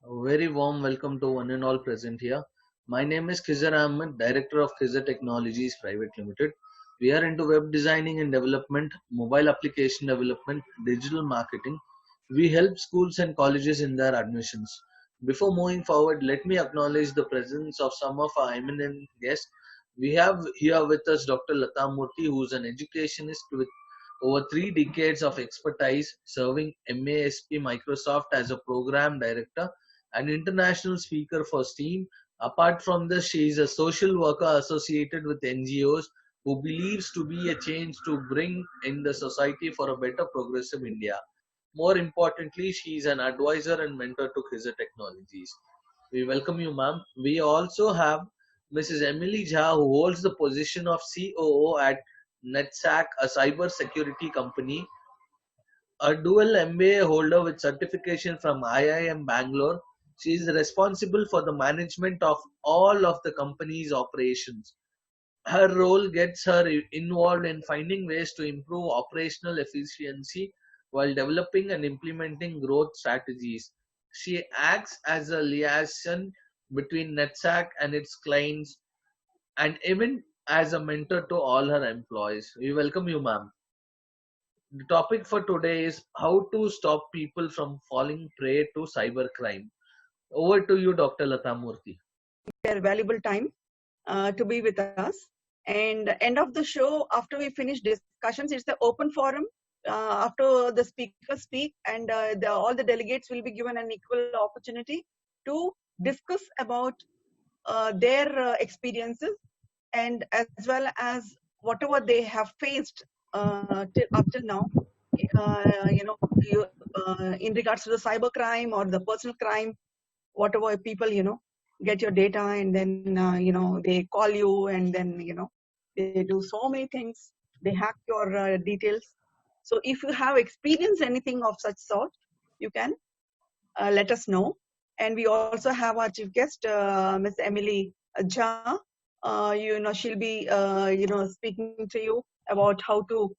A very warm welcome to one and all present here. My name is Khizar Ahmed, Director of Khizar Technologies Private Limited. We are into web designing and development, mobile application development, digital marketing. We help schools and colleges in their admissions. Before moving forward, let me acknowledge the presence of some of our eminent guests. We have here with us Dr. Lata Murthy, who is an educationist with over 3 decades of expertise serving MASP Microsoft as a program director an international speaker for STEAM. Apart from this, she is a social worker associated with NGOs who believes to be a change to bring in the society for a better progressive India. More importantly, she is an advisor and mentor to Khizar Technologies. We welcome you, ma'am. We also have Mrs. Emily Jha, who holds the position of COO at NetSac, a cyber security company, a dual MBA holder with certification from IIM Bangalore. She is responsible for the management of all of the company's operations. Her role gets her involved in finding ways to improve operational efficiency while developing and implementing growth strategies. She acts as a liaison between NetSac and its clients and even as a mentor to all her employees. We welcome you, ma'am. The topic for today is how to stop people from falling prey to cybercrime. Over to you, Dr. Lata Murthy. Their valuable time to be with us. And end of the show, after we finish discussions, it's the open forum. After the speakers speak, and all the delegates will be given an equal opportunity to discuss about their experiences and as well as whatever they have faced up till now. You know, in regards to the cyber crime or the personal crime, whatever people get your data and then they call you and then they do so many things. They hack your details. So if you have experienced anything of such sort, you can let us know. And we also have our chief guest, Miss Emily Jha. She'll be speaking to you about how to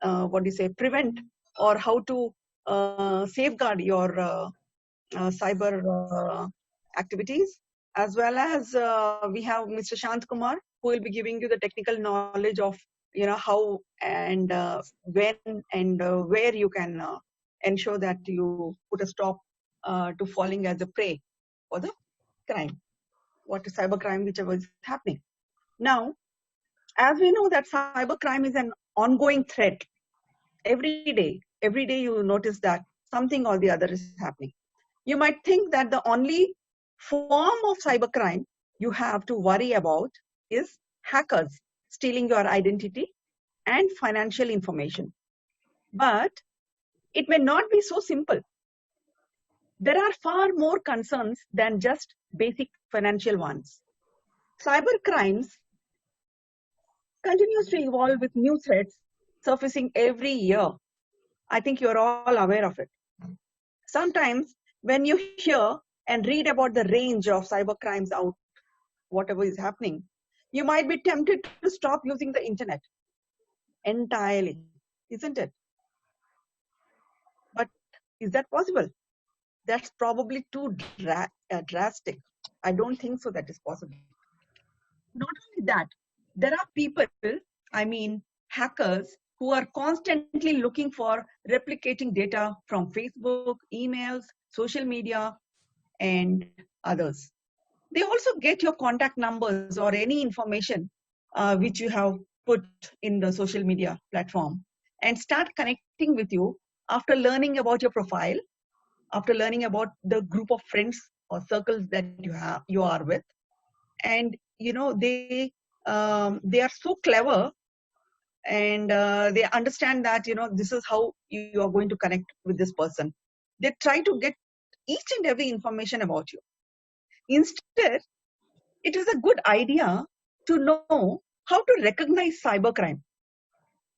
what do you say, prevent or how to safeguard your cyber activities, as well as we have Mr. Shant Kumar, who will be giving you the technical knowledge of how and when and where you can ensure that you put a stop to falling as a prey for the crime, what is cyber crime, whichever is happening. Now, as we know that cyber crime is an ongoing threat. Every day you notice that something or the other is happening. You might think that the only form of cybercrime you have to worry about is hackers stealing your identity and financial information. But it may not be so simple. There are far more concerns than just basic financial ones. Cyber crimes continues to evolve with new threats surfacing every year. I think you're all aware of it. Sometimes when you hear and read about the range of cyber crimes out, whatever is happening, you might be tempted to stop using the internet entirely, isn't it? But is that possible? That's probably too drastic. I don't think so that is possible. Not only that, there are people, hackers, who are constantly looking for replicating data from Facebook, emails, social media, and others. They also get your contact numbers or any information which you have put in the social media platform and start connecting with you after learning about your profile, after learning about the group of friends or circles that you are with. And they are so clever, and they understand that this is how you are going to connect with this person. They try to get each and every information about you. Instead, it is a good idea to know how to recognize cybercrime,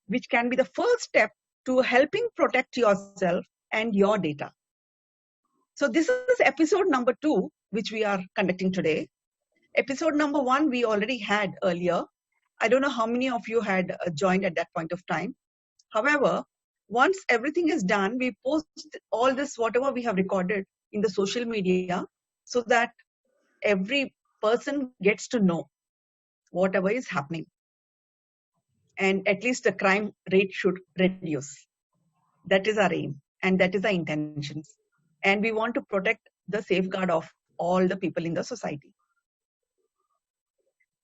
which can be the first step to helping protect yourself and your data. So this is episode number 2, which we are conducting today. Episode number 1, we already had earlier. I don't know how many of you had joined at that point of time. However, once everything is done, we post all this, whatever we have recorded, in the social media so that every person gets to know whatever is happening. And at least the crime rate should reduce. That is our aim and that is our intentions. And we want to protect the safeguard of all the people in the society.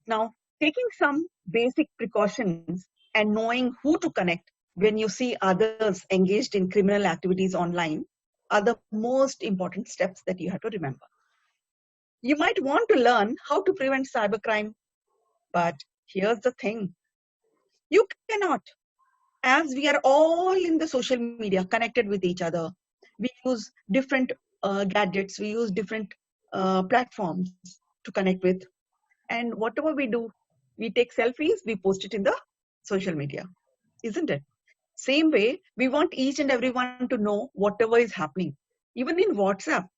Now, taking some basic precautions and knowing who to connect when you see others engaged in criminal activities online are the most important steps that you have to remember. You might want to learn how to prevent cybercrime, but here's the thing. You cannot. As we are all in the social media connected with each other, we use different gadgets, we use different platforms to connect with. And whatever we do, we take selfies, we post it in the social media, isn't it? Same way, we want each and everyone to know whatever is happening. Even in WhatsApp,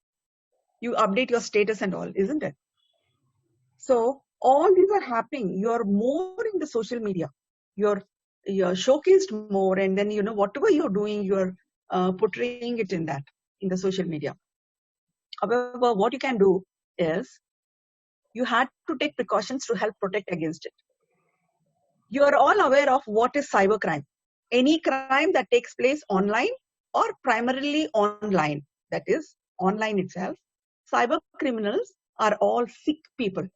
you update your status and all, isn't it? So all these are happening. You're more in the social media. You're showcased more, and then whatever you're doing, you're portraying it in the social media. However, what you can do is you had to take precautions to help protect against it. You are all aware of what is cybercrime. Any crime that takes place online or primarily online, that is online itself. Cyber criminals are all sick people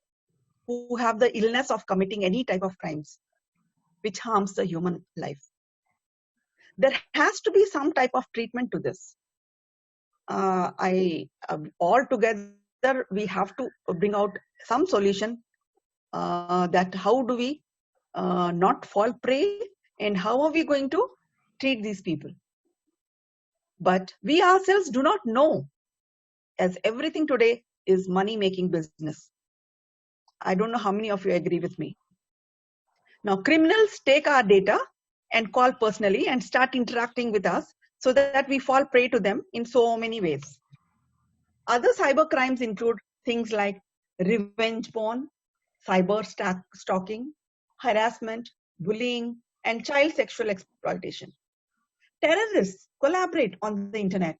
who have the illness of committing any type of crimes which harms the human life. There has to be some type of treatment to this. All together, we have to bring out some solution that how do we not fall prey and how are we going to treat these people. But we ourselves do not know, as everything today is money-making business. I don't know how many of you agree with me. Now, criminals take our data and call personally and start interacting with us so that we fall prey to them in so many ways. Other cyber crimes include things like revenge porn, cyber stalking, harassment, bullying, and child sexual exploitation. Terrorists collaborate on the internet.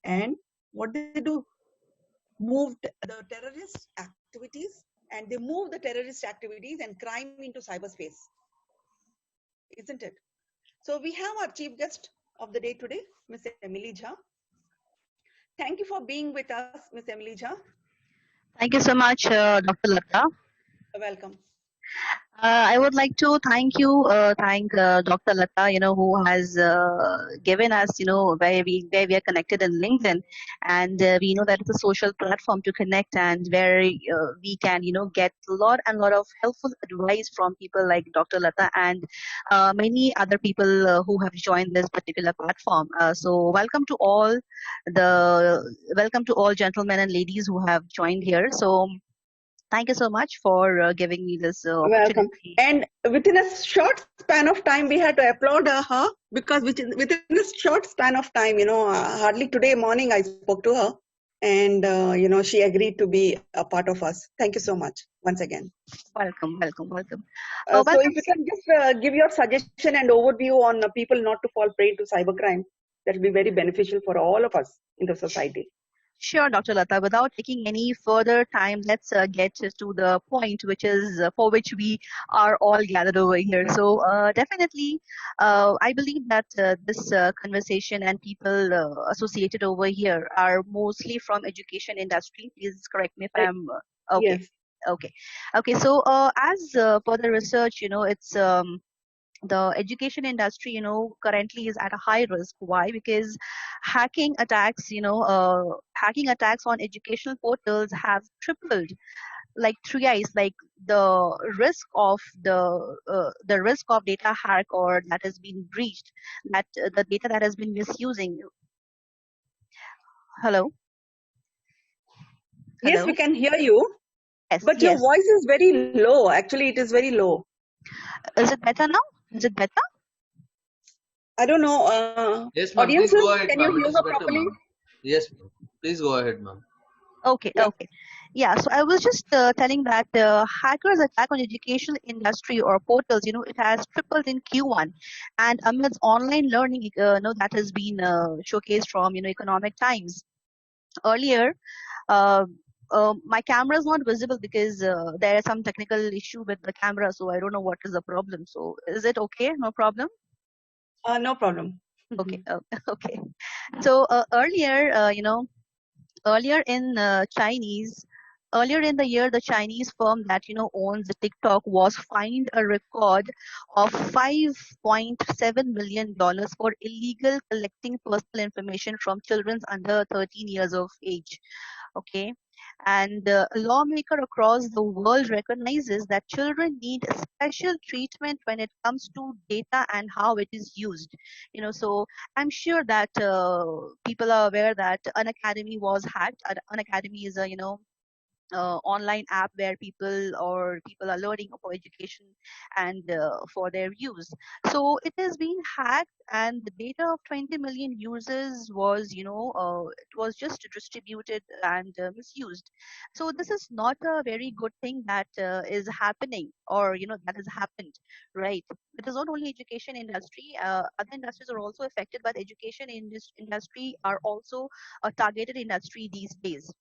And what they do? Move the terrorist activities, and they move the terrorist activities and crime into cyberspace. Isn't it? So we have our chief guest of the day today, Ms. Emily Jha. Thank you for being with us, Ms. Emily Jha. Thank you so much, Dr. Lata. Welcome. I would like to thank Dr. Lata, who has given us, where we are connected in LinkedIn, and we know that it's a social platform to connect, and where we can, get a lot of helpful advice from people like Dr. Lata and many other people who have joined this particular platform. So welcome to all gentlemen and ladies who have joined here. So thank you so much for giving me this opportunity. Welcome. And within a short span of time, we had to applaud her because within this short span of time, hardly today morning I spoke to her, and she agreed to be a part of us. Thank you so much once again. Welcome. So if you can just give your suggestion and overview on people not to fall prey to cybercrime, that will be very beneficial for all of us in the society. Sure, Dr. Lata. Without taking any further time, let's get to the point, which is for which we are all gathered over here. So definitely, I believe that this conversation and people associated over here are mostly from education industry. Please correct me if I'm okay. Yes. Okay. So as per the research, it's the education industry, currently is at a high risk. Why? Because hacking attacks on educational portals have tripled, like 3x. Like the risk of data hack or that has been breached, that the data that has been misusing. Hello. Yes, we can hear you. Yes, but your voice is very low. Actually, it is very low. Is it better now? Is it better? I don't know. Yes, ma'am. Audiences, please go ahead, can you hear her better, properly? Yes, please go ahead, ma'am. Okay. Yeah, so I was just telling that hackers attack on educational industry or portals, it has tripled in Q1, and amidst online learning, that has been showcased from, Economic Times. Earlier, uh, my camera is not visible because there is some technical issue with the camera, so I don't know what is the problem. So is it okay? No problem? No problem. Okay, okay. So earlier, earlier in Chinese, earlier in the year, the Chinese firm that owns TikTok was fined a record of $5.7 million for illegal collecting personal information from children under 13 years of age. Okay, and a lawmaker across the world recognizes that children need special treatment when it comes to data and how it is used. So I'm sure that people are aware that An Academy was hacked. An Academy is a online app where people are learning for education and for their use. So it has been hacked, and the data of 20 million users was it was just distributed and misused. So this is not a very good thing that is happening, or that has happened, right? It is not only education industry, other industries are also affected, but education industry are also a targeted industry these days.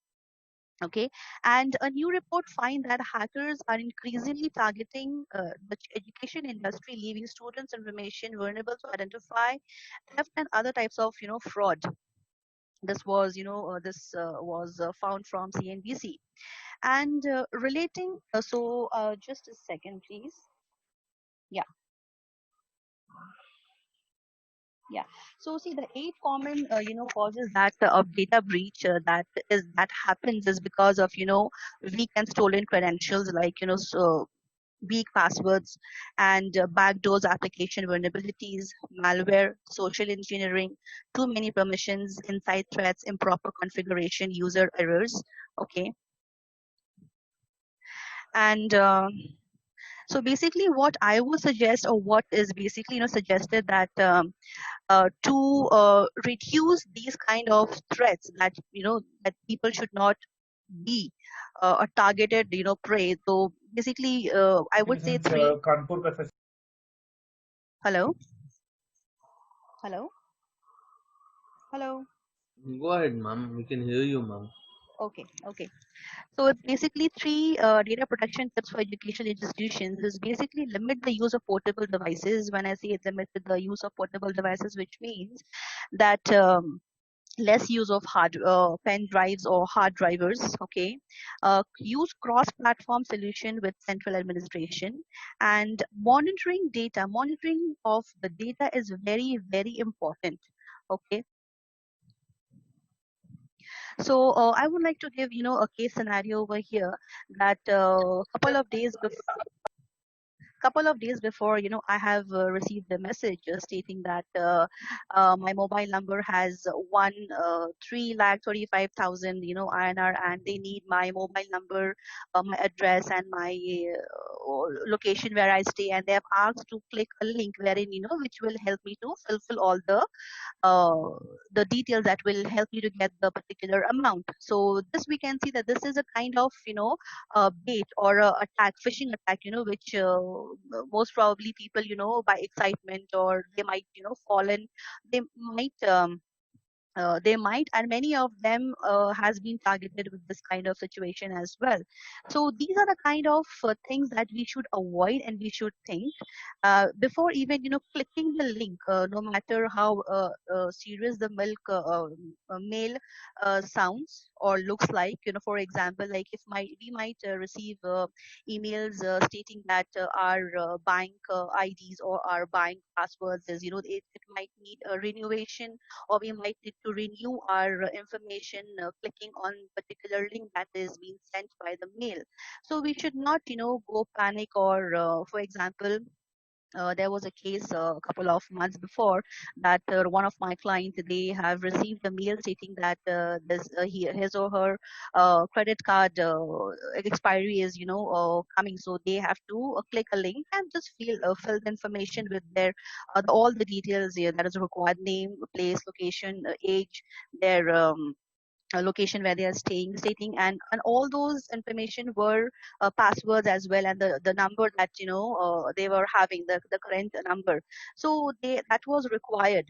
Okay, and a new report find that hackers are increasingly targeting the education industry, leaving students information vulnerable to identify theft and other types of fraud. This was was found from CNBC. And relating just a second, please. Yeah. Yeah. So see, the eight common causes that of data breach that happens is because of weak and stolen credentials, like weak passwords and backdoors, application vulnerabilities, malware, social engineering, too many permissions, inside threats, improper configuration, user errors. Okay, and so basically, what I would suggest, or what is basically suggested, that to reduce these kind of threats, that that people should not be a targeted prey. So basically, I would say three. Hello. Hello. Hello. Go ahead, ma'am. We can hear you, ma'am. Okay. Okay. So it's basically three data protection tips for educational institutions. Is basically limit the use of portable devices. When I say limit the use of portable devices, which means that less use of hard pen drives or hard drivers. Okay, use cross-platform solution with central administration, and monitoring data. Monitoring of the data is very, very important. Okay, so I would like to give a case scenario over here, that couple of days before, I have received a message stating that my mobile number has won 3,35,000 INR, and they need my mobile number, my address, and my location where I stay, and they have asked to click a link wherein which will help me to fulfill all the details that will help you to get the particular amount. So this, we can see that this is a kind of bait or a attack, phishing attack, which most probably people by excitement, or they might fall in, they might and many of them has been targeted with this kind of situation as well. So these are the kind of things that we should avoid, and we should think before even clicking the link, no matter how serious the mail sounds or looks like. For example, like if we might receive emails stating that our bank IDs or our bank passwords is it might need a renewation, or we might need to renew our information clicking on particular link that is being sent by the mail. So we should not go panic, or for example, there was a case a couple of months before, that one of my clients, they have received a mail stating that his or her credit card expiry is coming, so they have to click a link and just fill the information with their all the details that is required: name, place, location, age, their location where they are stating, and all those information were passwords as well, and the number that they were having, the current number. So that was required.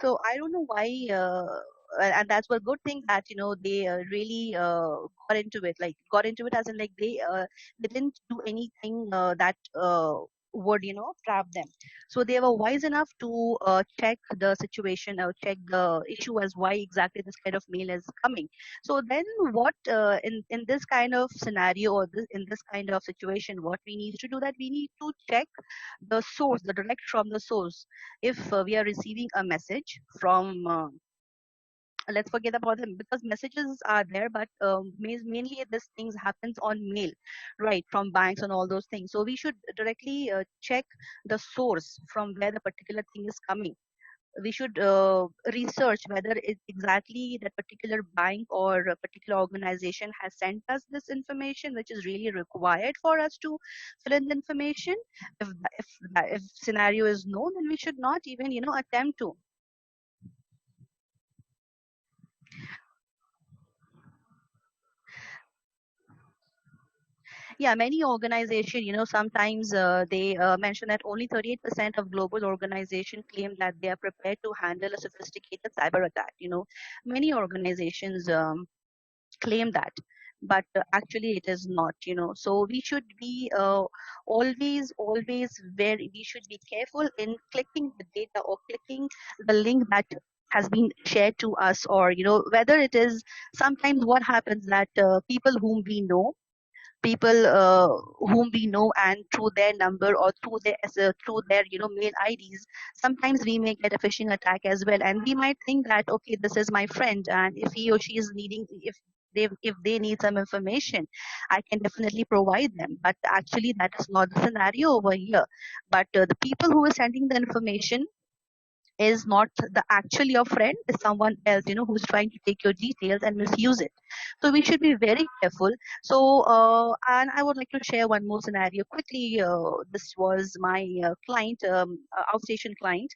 So I don't know why, and that's a good thing that they really got into it, as in like they didn't do anything that would trap them. So they were wise enough to check the situation or check the issue as why exactly this kind of mail is coming. So then what, in this kind of scenario, or in this kind of situation, what we need to do, that we need to check the source, the direct from the source. If we are receiving a message from let's forget about them, because messages are there, but mainly this things happens on mail, right, from banks and all those things. So we should directly check the source from where the particular thing is coming. We should research whether it exactly that particular bank or a particular organization has sent us this information, which is really required for us to fill in the information. If scenario is no, then we should not even attempt to. Yeah, many organizations, sometimes they mention that only 38% of global organizations claim that they are prepared to handle a sophisticated cyber attack. Many organizations claim that, but actually it is not. So we should be always very, we should be careful in clicking the data or clicking the link that has been shared to us, or whether it is, sometimes what happens that people whom we know, and through their number or through their mail IDs, sometimes we may get a phishing attack as well, and we might think that, okay, this is my friend, and if he or she is needing, if they need some information, I can definitely provide them. But actually that is not the scenario over here. But the people who are sending the information is not the actually your friend, is someone else, who's trying to take your details and misuse it. So we should be very careful. So and I would like to share one more scenario quickly. This was my client, outstation client,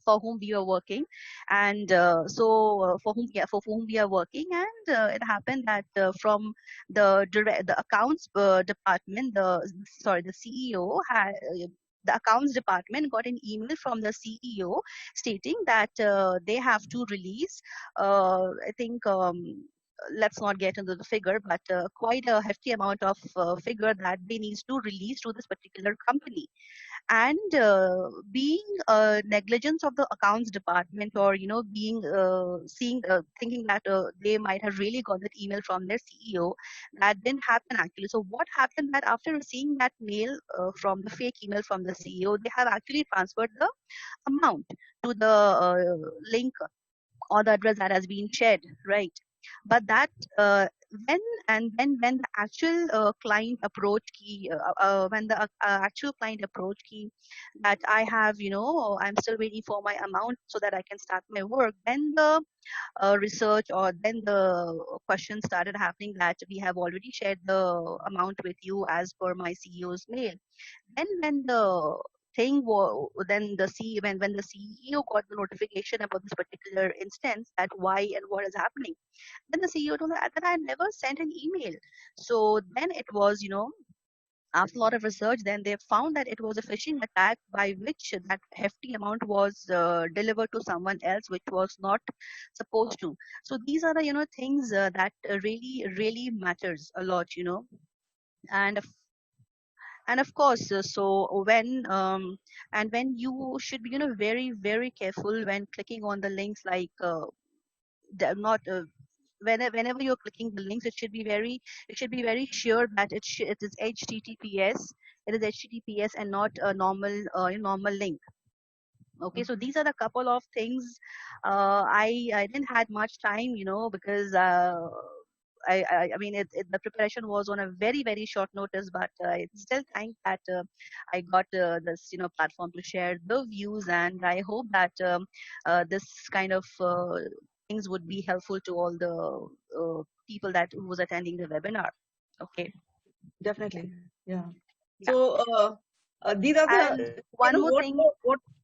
for whom we are working. And for whom we are working, and it happened that from the accounts department, the CEO had, the accounts department got an email from the CEO stating that they have to release, I think, let's not get into the figure, but quite a hefty amount of figure that they need to release to this particular company. And being negligence of the accounts department, or being seeing thinking that they might have really got that email from their CEO, that didn't happen actually. So what happened, that after seeing that mail from the fake email from the CEO, they have actually transferred the amount to the link or the address that has been shared, right? But that when when the actual client approach key, when the actual client approach key, that I have, I'm still waiting for my amount so that I can start my work, then the research, or then the question started happening that we have already shared the amount with you as per my CEO's mail. Then when the thing was, then the C when the CEO got the notification about this particular instance, that why and what is happening, then the CEO told that I never sent an email. So then it was, after a lot of research, then they found that it was a phishing attack by which that hefty amount was delivered to someone else, which was not supposed to. So these are the things that really matters a lot, and and of course, so when you should be very careful when clicking on the links, like not whenever you're clicking the links, it should be very sure that it is HTTPS. It is HTTPS and not a normal link. Okay, so these are the couple of things. I didn't had much time, because I mean, the preparation was on a very short notice, but I still think that I got this platform to share the views, and I hope that this kind of things would be helpful to all the people that who was attending the webinar. Okay. Definitely. Yeah. Yeah. So These are And the, one more thing,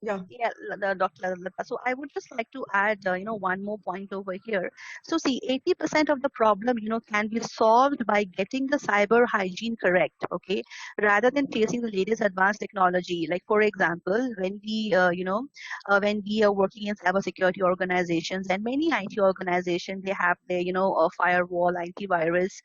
yeah. yeah, Dr. Lata. So I would just like to add, one more point over here. So see, 80% of the problem, can be solved by getting the cyber hygiene correct, okay, rather than facing the latest advanced technology. Like for example, when we are working in cybersecurity organizations and many IT organizations, they have their, a firewall, antivirus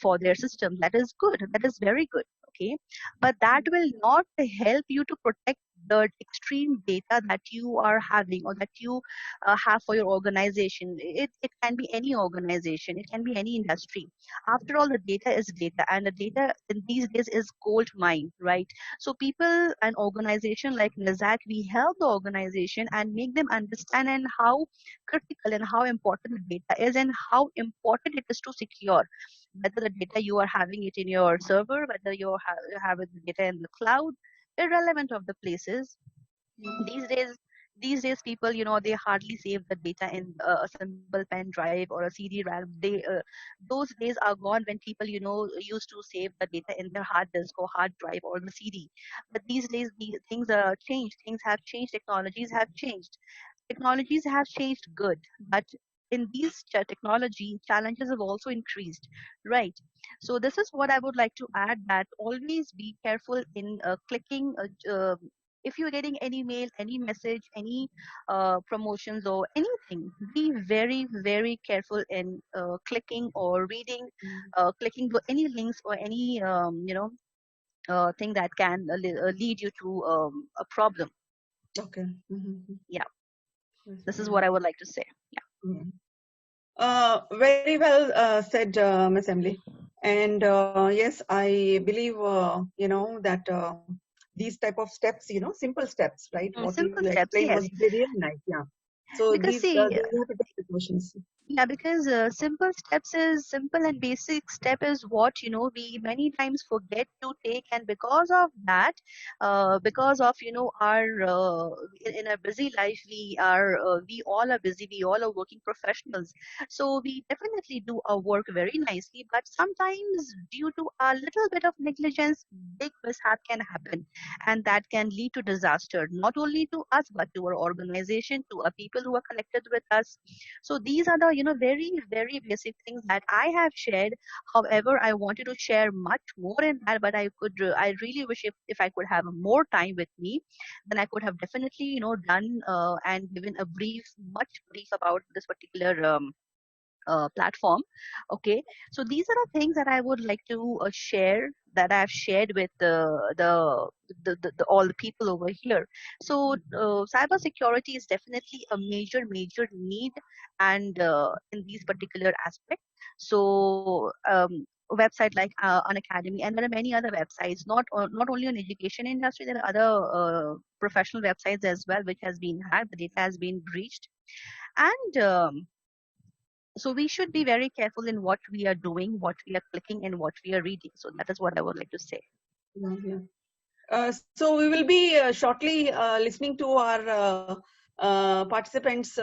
for their system. That is good. That is very good. Okay, but that will not help you to protect the extreme data that you are having or that you have for your organization. It can be any organization, it can be any industry. After all, the data is data, and the data in these days is gold mine, right? So people and organization like Nazak, we help the organization and make them understand and how critical and how important the data is and how important it is to secure, whether the data you are having it in your server, whether you have the data in the cloud, irrelevant of the places. These days, people, they hardly save the data in a simple pen drive or a CD-ROM. Those days are gone when people, used to save the data in their hard disk or hard drive or the CD. But these days, these things are changed. Things have changed. Technologies have changed good, but in these technology challenges have also increased, right? So this is what I would like to add, that always be careful in clicking if you're getting any mail, any message, any promotions or anything, be very, very careful in clicking or reading, clicking to any links or any thing that can lead you to a problem. Okay. Yeah, this is what I would like to say. Very well said, Ms. Emily. And yes, I believe, that these type of steps, simple steps, right? What you Simple steps, explained yes. was really nice. Yeah. So Because these, see, you have to take precautions. yeah, because simple steps is simple and basic step is what we many times forget to take, and because of that, because of our in a busy life, we all are busy, we all are working professionals, so we definitely do our work very nicely, but sometimes due to a little bit of negligence, big mishap can happen, and that can lead to disaster, not only to us but to our organization, to our people who are connected with us. So these are the very, very basic things that I have shared. However, I wanted to share much more in that, but I really wish if I could have more time with me, then I could have definitely done and given a much brief about this particular platform. Okay, so these are the things that I would like to share, that I've shared with all the people over here. So cyber security is definitely a major need, and in these particular aspects. So website like an academy, and there are many other websites, not only on education industry, there are other professional websites as well, which has been hacked, the data has been breached, and so we should be very careful in what we are doing, what we are clicking, and what we are reading. So that is what I would like to say. So we will be shortly listening to our participants,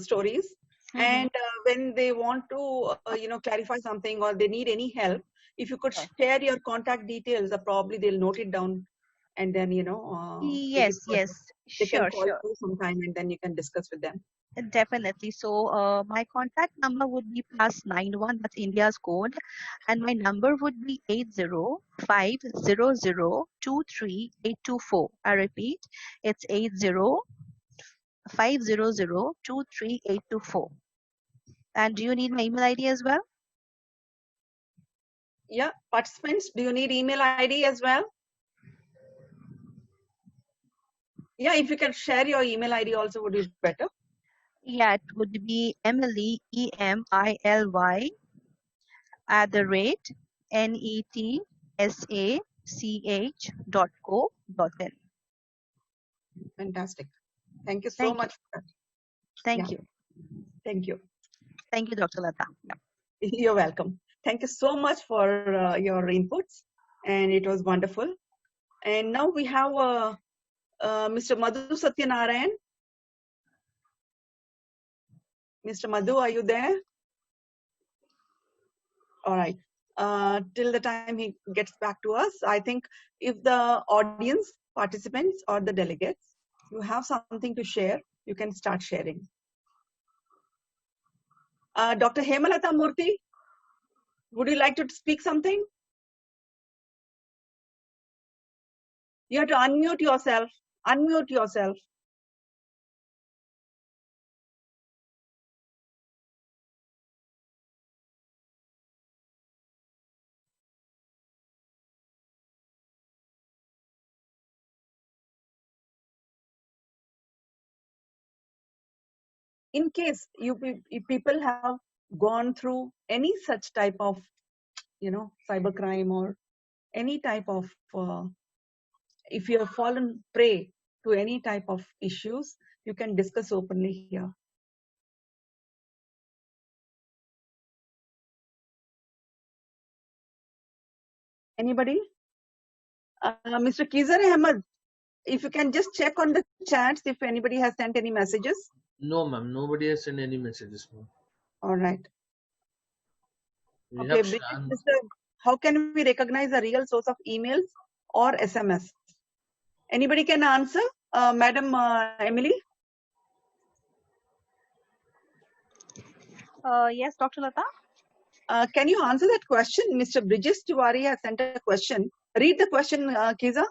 stories. And when they want to, clarify something or they need any help, if you could share your contact details, probably they'll note it down, and then take it further. They can call Sure. you sometime, and then you can discuss with them. Definitely. So my contact number would be +91, that's India's code, and my number would be 8050023824. I repeat, it's 8050023824. And do you need my email ID as well? Yeah, participants, do you need email ID as well? Yeah, if you can share your email ID also would be better. Yeah, it would be Emily, EMILY @netsach.co.in. Fantastic. Thank you so Thank much you. for that. Thank you. Thank you. Thank you, Dr. Lata. You're welcome. Thank you so much for your inputs, and it was wonderful. And now we have Mr. Madhu Satyanarayan. Mr. Madhu, are you there? All right. till the time he gets back to us. I think if the audience participants or the delegates, you have something to share, you can start sharing. Dr. Hemalata Murthy, would you like to speak something? You have to unmute yourself. Unmute yourself. In case if people have gone through any such type of, cybercrime or any type of, if you have fallen prey to any type of issues, you can discuss openly here. Anybody? Mr. Kizar Ahmed, if you can just check on the chats if anybody has sent any messages. No, ma'am. Nobody has sent any messages, ma'am. All right. We Okay, have Bridget, Shan. how can we recognize a real source of emails or SMS? Anybody can answer? Madam Emily? Yes, Dr. Lata. Can you answer that question? Mr. Bridges Tiwari has sent a question. Read the question, Kiza.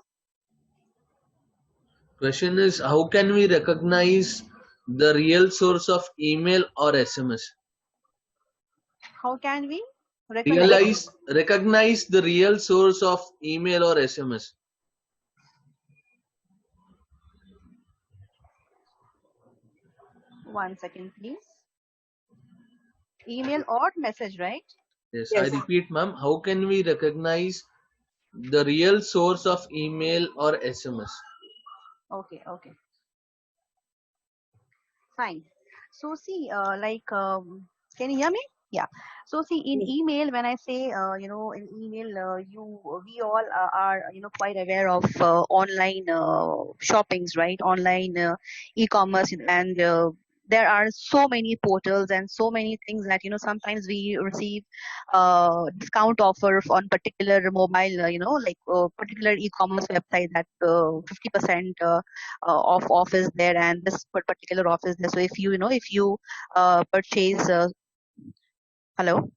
Question is, how can we recognize the real source of email or SMS? How can we recognize? Recognize the real source of email or SMS. One second, please. Email or message, right? Yes, Yes. I repeat, ma'am. How can we recognize the real source of email or SMS? Okay, okay. Fine. So see, can you hear me? Yeah. So see, in Yes. email, when I say, in email, we all are, quite aware of online shoppings, right? Online e-commerce, and there are so many portals and so many things that, sometimes we receive discount offer on particular mobile, particular e-commerce website that 50% off is there, and this particular off is there. So if you purchase, hello.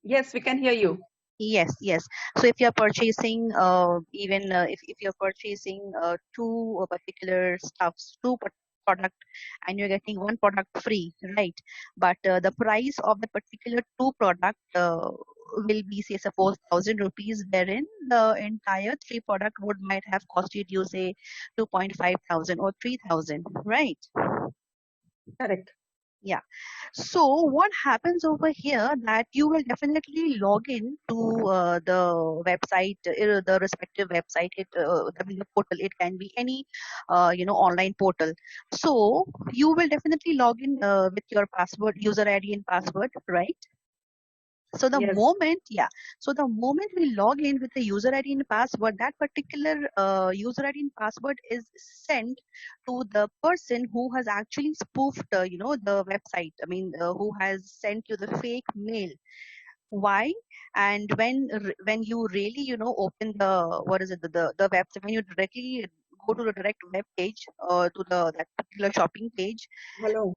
Yes, we can hear you. Yes, yes. So if you're purchasing, even if you're purchasing two particular stuffs, product, and you're getting one product free, right? But the price of the particular two product will be, say, suppose 1,000 rupees, wherein the entire three product might have costed you, say, 2,500 or 3,000, right? Correct. Yeah. So what happens over here, that you will definitely log in to the website, the respective website. I mean, the portal. It can be any, online portal. So you will definitely log in with your password, user ID and password, right? So the Yes. moment we log in with the user ID and password, that particular user ID and password is sent to the person who has actually spoofed, the website. I mean, who has sent you the fake mail. Why? And when you really, open the, what is it, the website, when you directly go to the direct web page, to that particular shopping page. Hello.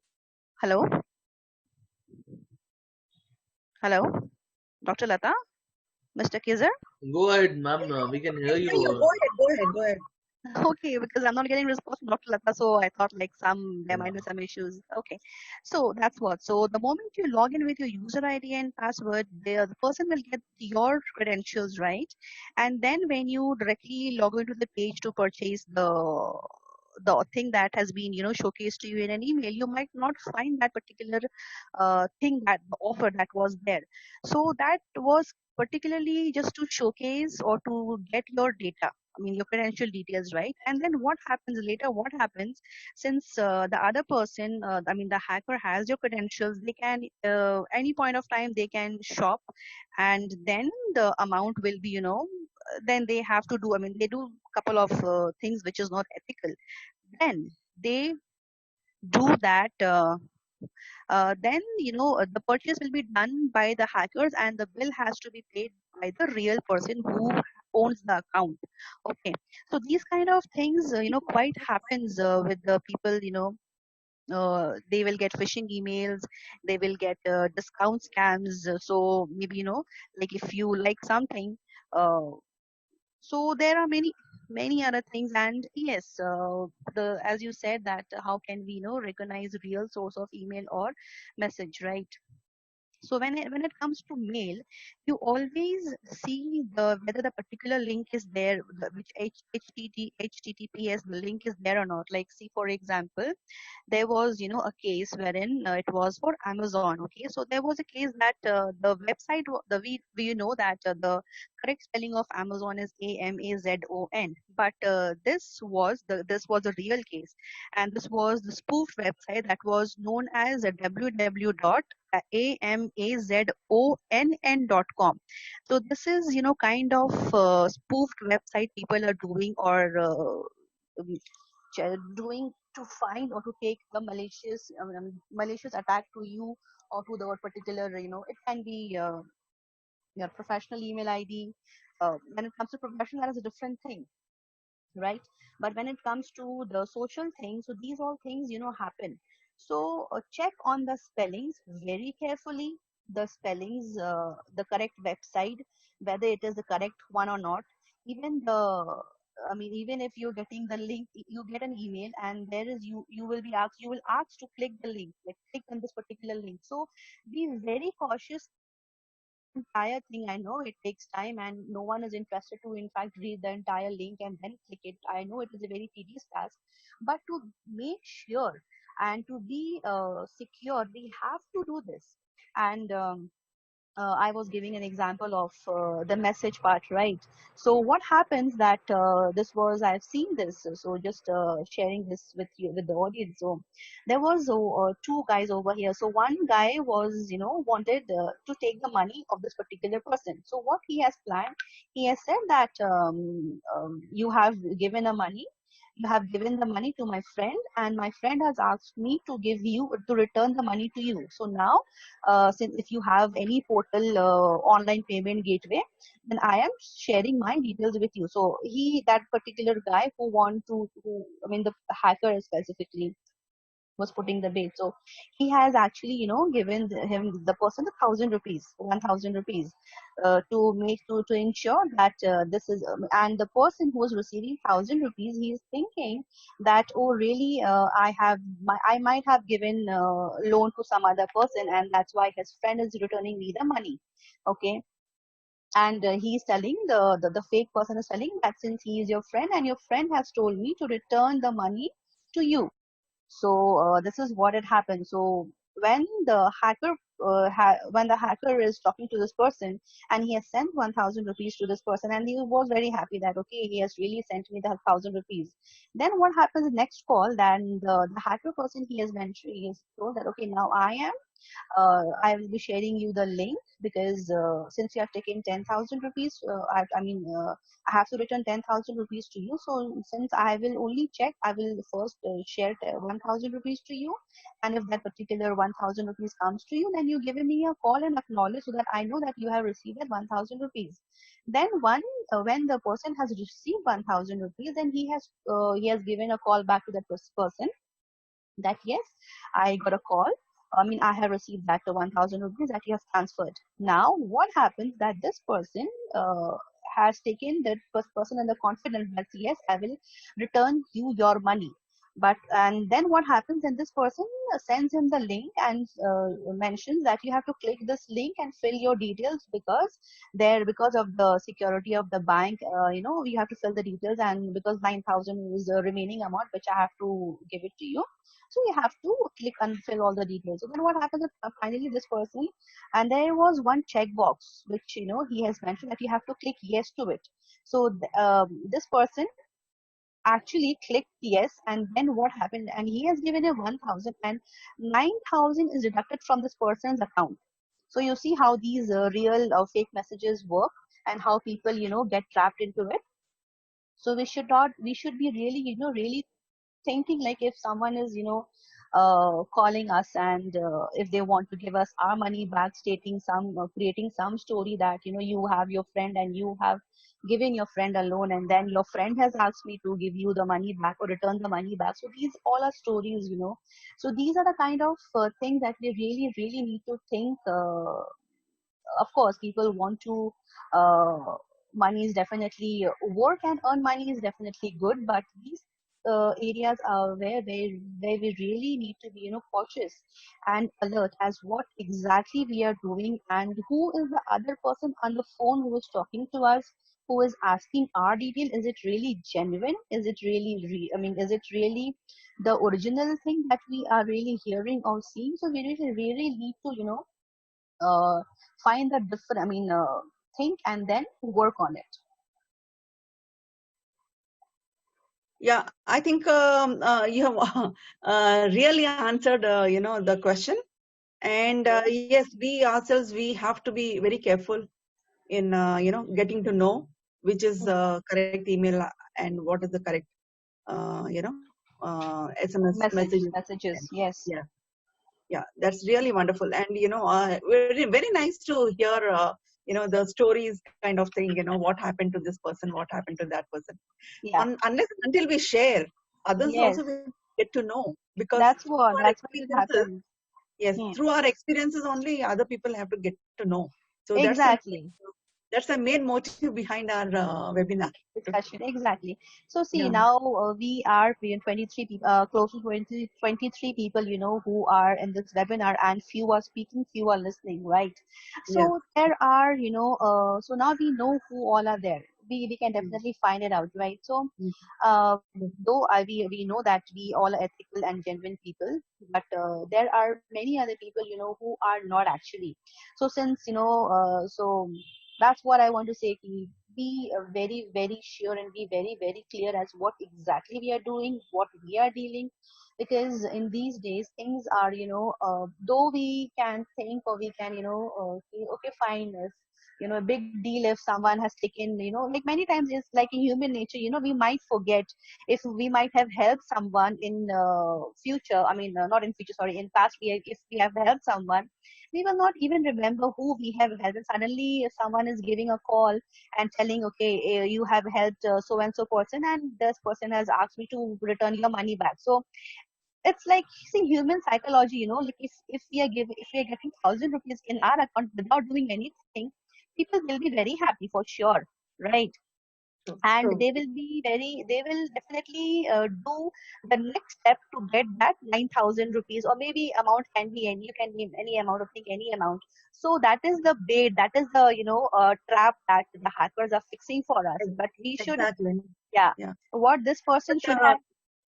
Hello. Hello, Dr. Lata, Mr. Kizar. Go ahead, ma'am. We can hear you. Go ahead. Okay, because I'm not getting response from Dr. Lata, so I thought like there might be some issues. Okay, so that's what. So the moment you log in with your user ID and password, the person will get your credentials, right? And then when you directly log into the page to purchase the thing that has been, showcased to you in an email, you might not find that particular thing, that the offer that was there. So that was particularly just to showcase or to get your data, I mean, your credential details, right? And then what happens later? What happens, since the other person, I mean, the hacker has your credentials, they can, any point of time, they can shop, and then the amount will be, then they have to do, I mean, they do a couple of things which is not ethical. Then they do that. then the purchase will be done by the hackers, and the bill has to be paid by the real person who owns the account. Okay, so these kind of things quite happens with the people. They will get phishing emails, they will get discount scams. So maybe like if you like something, uh, so there are many other things. And yes, the as you said that how can we recognize real source of email or message, right? So when it comes to mail, you always see the whether the particular link is there, which HTTPS the link is there or not. Like, see, for example, there was a case wherein it was for Amazon. Okay, so there was a case that the website we know that the correct spelling of Amazon is Amazon, but this was a real case, and this was the spoofed website that was known as www.amazon.com. So this is kind of spoofed website people are doing, or um, doing to find or to take the malicious attack to you or to the particular, it can be your professional email ID. When it comes to professional, that is a different thing, right? But when it comes to the social things, so these all things happen. So check on the spellings very carefully, the spellings, the correct website, whether it is the correct one or not. Even the I mean, even if you're getting the link, you get an email and there is you will be asked, you will ask to click the link, like click on this particular link. So be very cautious. Entire thing, I know it takes time and no one is interested to in fact read the entire link and then click it. I know it is a very tedious task, but to make sure and to be secure, we have to do this. And I was giving an example of the message part, right? So what happens that this was I've seen this, so just sharing this with you with the audience. So there was two guys over here. So one guy was wanted to take the money of this particular person. So what he has planned, he has said that you have given a money. You have given the money to my friend, and my friend has asked me to give you to return the money to you. So now since if you have any portal online payment gateway, then I am sharing my details with you. So that particular guy who want to who I mean the hacker specifically was putting the bait. So he has actually given him the person 1,000 rupees, 1,000 rupees, to ensure that this is and the person who was receiving 1,000 rupees, he is thinking that, oh really, I might have given loan to some other person, and that's why his friend is returning me the money. Okay, and he's telling the fake person is telling that since he is your friend and your friend has told me to return the money to you. So this is what had happened. So when the when the hacker is talking to this person, and he has sent 1,000 rupees to this person, and he was very happy that okay, he has really sent me the 1,000 rupees. Then what happens the next call? Then the hacker person, he has mentioned, he has told that okay, now I will be sharing you the link, because since you have taken 10,000 rupees, I have to return 10,000 rupees to you. So since I will only check, I will first share 1,000 rupees to you. And if that particular 1,000 rupees comes to you, then you give me a call and acknowledge so that I know that you have received that 1,000 rupees. Then when the person has received 1,000 rupees, then he has given a call back to that person that yes, I got a call. I have received that 1,000 rupees that you have transferred. Now, what happens that this person has taken that first person in the confidence that yes, I will return you your money. But and then what happens? And this person sends him the link and mentions that you have to click this link and fill your details, because of the security of the bank, you have to fill the details, and because 9,000 is the remaining amount which I have to give it to you, so you have to click and fill all the details. So then what happens is finally this person, and there was one checkbox which he has mentioned that you have to click yes to it. So this person actually clicked yes, and then what happened? And he has given a 1,000, and 9,000 is deducted from this person's account. So you see how these real fake messages work, and how people get trapped into it. So we should be really really thinking, like if someone is calling us, and if they want to give us our money back, stating some creating some story that you have your friend and you have given your friend a loan, and then your friend has asked me to give you the money back or return the money back. So these all are stories. So these are the kind of things that we really really need to think. Of course, people want to money is definitely work and earn money is definitely good, but these areas are where we really need to be cautious and alert as what exactly we are doing, and who is the other person on the phone who is talking to us, who is asking our detail. Is it really genuine? Is it really is it really the original thing that we are really hearing or seeing? So we really need to uh, find the different, think and then work on it. Yeah, I think you have really answered, the question. And yes, we ourselves, we have to be very careful in, getting to know which is correct email and what is the correct, SMS message. Messages, yes. Yeah, yeah, that's really wonderful. And, very, very nice to hear, the stories kind of thing, what happened to this person, what happened to that person. Yeah. Unless until we share, others Yes, also will get to know, because that's through what our that's what will experiences, happen. yes, Hmm. through our experiences only other people have to get to know. So Exactly. that's the main motive behind our webinar. Discussion, exactly. So see, Yeah, now we are 23 people, close to 23 people, who are in this webinar, and few are speaking, few are listening, right? yes, So there are, so now we know who all are there. We can mm, definitely find it out, right? So mm, though we know that we all are ethical and genuine people, but there are many other people, who are not actually. So since so that's what I want to say. Be very very sure and be very very clear as what exactly we are doing, what we are dealing, because in these days things are though we can think or we can say, okay fine, if a big deal if someone has taken, like many times it's like in human nature, we might forget if we might have helped someone in future, not in future, sorry, in past, if we have helped someone, we will not even remember who we have helped, and suddenly if someone is giving a call and telling, okay, you have helped so and so person, and this person has asked me to return your money back. So it's like, see, human psychology, like if we are getting 1,000 rupees in our account without doing anything, people will be very happy for sure, right? true, And true. they will definitely do the next step to get that 9,000 rupees, or maybe amount can be any, you can name any amount of thing, any amount. So that is the bait, that is the trap that the hackers are fixing for us, but we should, Exactly. yeah, Yeah. what this person But should have,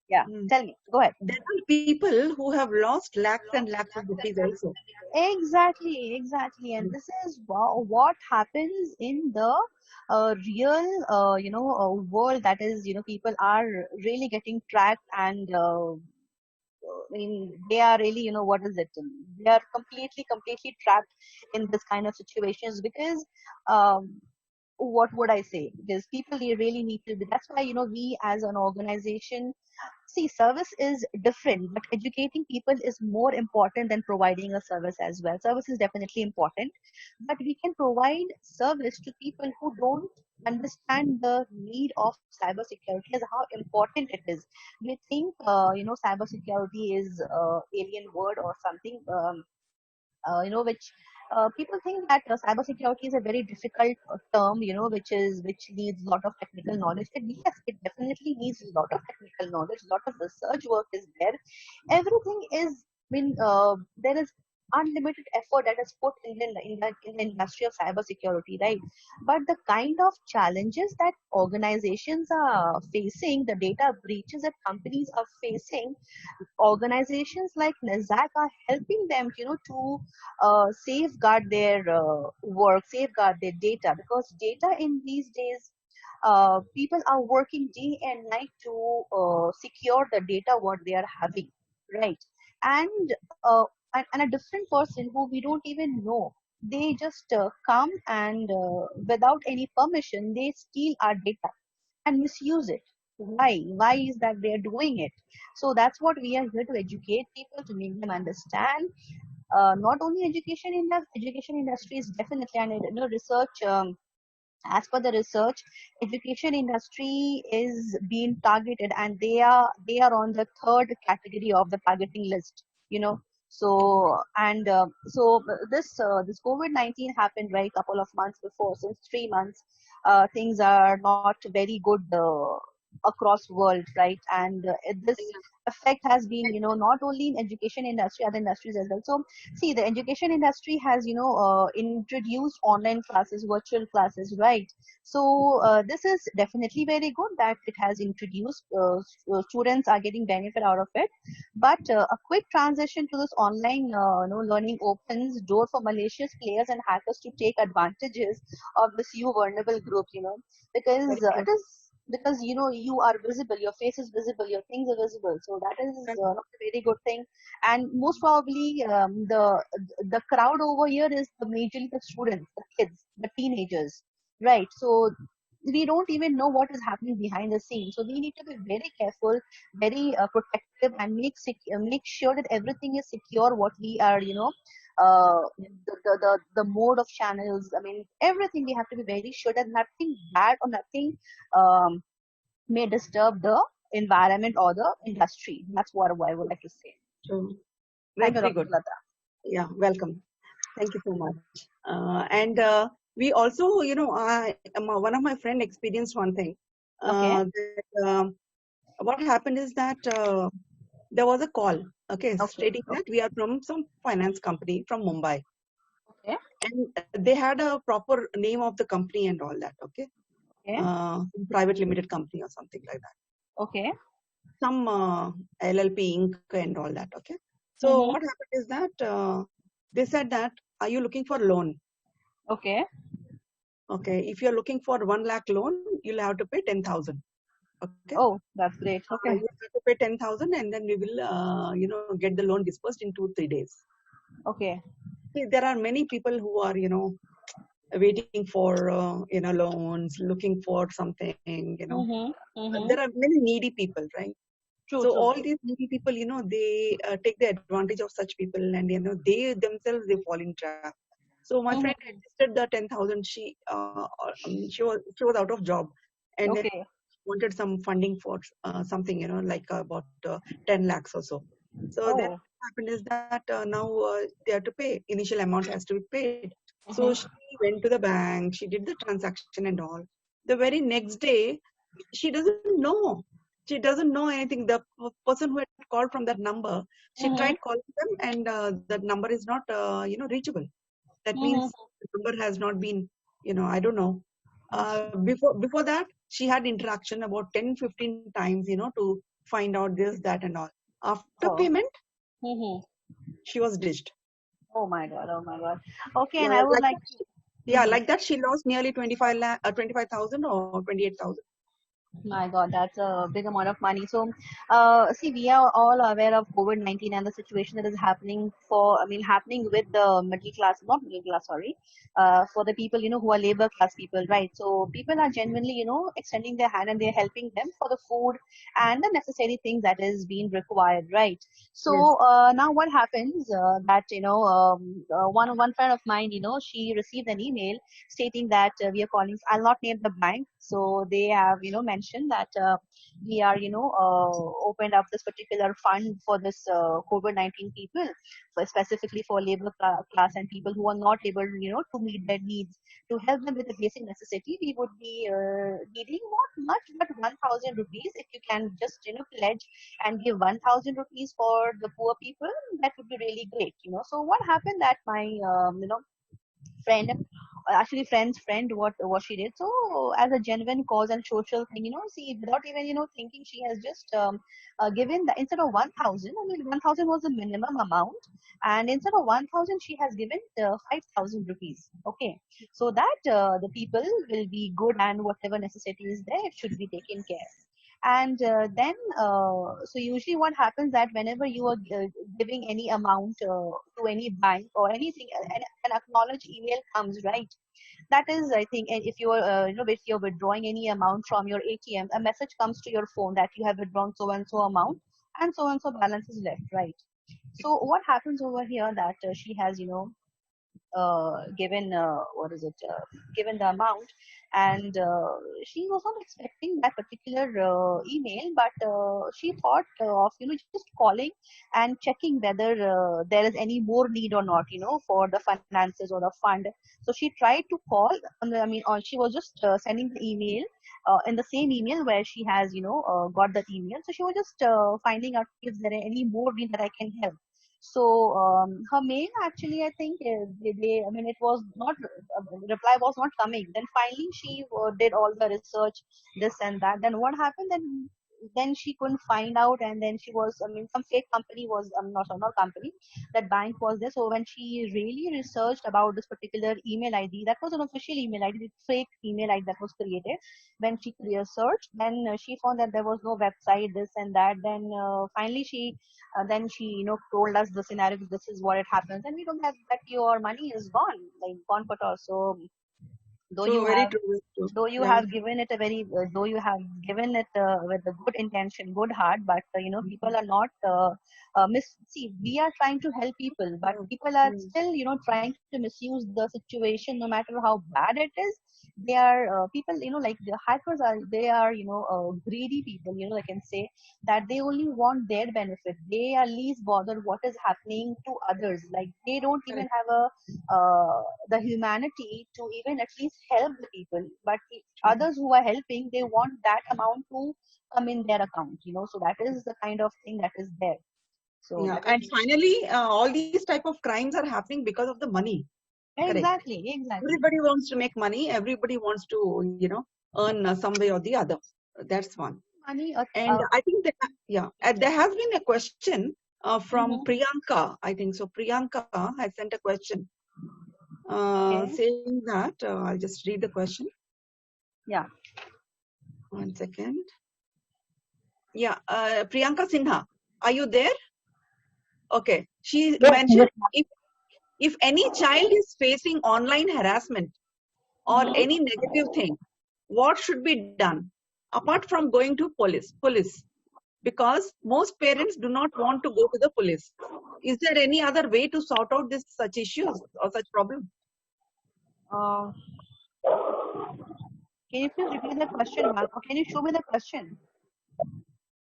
yeah, mm, tell me, go ahead. there are people who have lost lakhs and lakhs of rupees also. Exactly. And Mm, this is what happens in the real, world. That is, people are really getting tracked, and they are really, what is it? They are completely trapped in this kind of situations, because um, what would I say? Because people, they really need to be. That's why, we as an organization, see, service is different, but educating people is more important than providing a service as well. Service is definitely important, but we can provide service to people who don't understand the need of cybersecurity as how important it is. We think, cybersecurity is alien word or something, which people think that cybersecurity is a very difficult term, which needs a lot of technical knowledge. And yes, it definitely needs a lot of technical knowledge. A lot of research work is there. Everything is, there is unlimited effort that is put in the industry of cybersecurity, right? But the kind of challenges that organizations are facing, the data breaches that companies are facing, organizations like NASDAQ are helping them, to safeguard their work, safeguard their data, because data in these days, people are working day and night to secure the data what they are having, right? And and a different person who we don't even know, they just come and without any permission, they steal our data and misuse it. Why is that they're doing it? So that's what we are here to educate people, to make them understand. Not only education industry is definitely, and research, as per the research, education industry is being targeted, and they are on the third category of the targeting list, so and this COVID-19 happened, right, couple of months before. Since 3 months, things are not very good across world, right? And this effect has been, not only in education industry, other industries as well. So see, the education industry has, introduced online classes, virtual classes, right? So this is definitely very good that it has introduced. Students are getting benefit out of it, but a quick transition to this online, learning opens door for malicious players and hackers to take advantages of this you vulnerable group, because Very it true. is because you are visible, your face is visible, your things are visible. So that is Right. not a very good thing. And most probably, the crowd over here is majorly the students, the kids, the teenagers, right? So we don't even know what is happening behind the scenes. So we need to be very careful, very protective, and make sure that everything is secure. What we are, the mode of channels. I mean, everything we have to be very sure that nothing bad or nothing um, may disturb the environment or the industry. That's what I would like to say. True. Thank you, Very Dr. good. Lata. Yeah, welcome. Thank you so much. And we also, one of my friend experienced one thing. Okay. What happened is that there was a call, okay, Okay. stating that Okay. we are from some finance company from Mumbai, Okay. and they had a proper name of the company and all that, okay, Okay. some private limited company or something like that, Okay. some LLP Inc. and all that, okay. So Mm-hmm. what happened is that they said that, are you looking for loan? Okay. Okay, if you're looking for 1 lakh loan, you'll have to pay 10,000. Okay, Oh, that's great. Okay. you have to pay 10,000, and then we will, get the loan disbursed in 2-3 days. Okay. See, there are many people who are, waiting for, loans, looking for something. Mm-hmm. Mm-hmm. There are many needy people, right? True. So True. all these needy people, they take the advantage of such people, and they themselves they fall in trap. So my friend Mm-hmm. registered the 10,000. She was out of job, and then Okay. wanted some funding for something, like about 10 lakhs or so. So then Oh. what happened is that now they have to pay. Initial amount has to be paid. So Mm-hmm. she went to the bank. She did the transaction and all. The very next day, she doesn't know. She doesn't know anything. The person who had called from that number, she Mm-hmm. tried calling them, and that number is not, reachable. That Mm-hmm. means the number has not been, I don't know. Before that, she had interaction about 10-15 times, to find out this, that, and all. After Oh. payment, Mm-hmm. she was ditched. Oh my God. Oh my God. Okay. And Yeah, I would like like that. to. Yeah, Mm-hmm. like that, she lost nearly 25,000 or 28,000. My God, that's a big amount of money. So, see, we are all aware of COVID-19 and the situation that is happening happening with the middle class, not middle class, sorry, for the people, who are labor class people, right? So, people are genuinely, extending their hand and they're helping them for the food and the necessary things that is being required, right? Yes. So, now what happens, that, one friend of mine, she received an email stating that we are calling, I'll not name the bank. So they have, mentioned that we are, opened up this particular fund for this COVID-19 people, specifically for labor class and people who are not able, to meet their needs. To help them with the basic necessity, we would be needing not much, but 1,000 rupees. If you can just, pledge and give 1,000 rupees for the poor people, that would be really great. So what happened that my, friend, actually friend's friend, what she did, so as a genuine cause and social thing, see, without even thinking, she has just given the, instead of 1,000, I mean 1,000 was the minimum amount, and instead of 1,000 she has given 5,000 rupees. Okay, so that the people will be good, and whatever necessity is there, it should be taken care. And then so usually what happens that whenever you are giving any amount to any bank or anything, an acknowledged email comes, right? That is, I think, and if you are, if you're withdrawing any amount from your ATM, a message comes to your phone that you have withdrawn so and so amount, and so balance is left, right? So what happens over here that she has, given what is it given the amount, and she was not expecting that particular email, but she thought of just calling and checking whether there is any more need or not, for the finances or the fund. So she tried to call or she was just sending the email in the same email where she has got that email. So she was just finding out if there are any more need that I can help. So her mail actually, I think, it was not, reply was not coming. Then finally she did all the research, this and that. Then what happened? Then she couldn't find out, and then she was, some fake company was, not company, that bank was there. So when she really researched about this particular email ID, that was an official email ID, fake email ID that was created. When she researched, then she found that there was no website, this and that. Then finally then she told us the scenario, this is what it happens, and we don't have that, your money is gone, like gone for toss. So though So you very have true. Yeah. have given it a very though you have given it with a good intention, good heart, but people are not see, we are trying to help people, but people are still trying to misuse the situation. No matter how bad it is, they are people, like the hackers are, they are greedy people, I can say that they only want their benefit. They are least bothered what is happening to others. Like they don't even have the humanity to even at least help the people, but the others who are helping, they want that amount to come in their account. So that is the kind of thing that is there. So Yeah. that And is finally, all these type of crimes are happening because of the money. Correct. exactly. Everybody wants to make money. Everybody wants to, earn some way or the other. That's one. Money. And I think that, there has been a question from Mhm. Priyanka. I think so. Priyanka has sent a question Okay. saying that, I'll just read the question. Yeah. 1 second. Yeah, Priyanka Sinha, are you there? Okay. She mentioned if any child is facing online harassment or Mhm. any negative thing, what should be done apart from going to police? Because most parents do not want to go to the police. Is there any other way to sort out such issues or such problem? Uh, can you please repeat the question, ma'am? Or can you show me the question?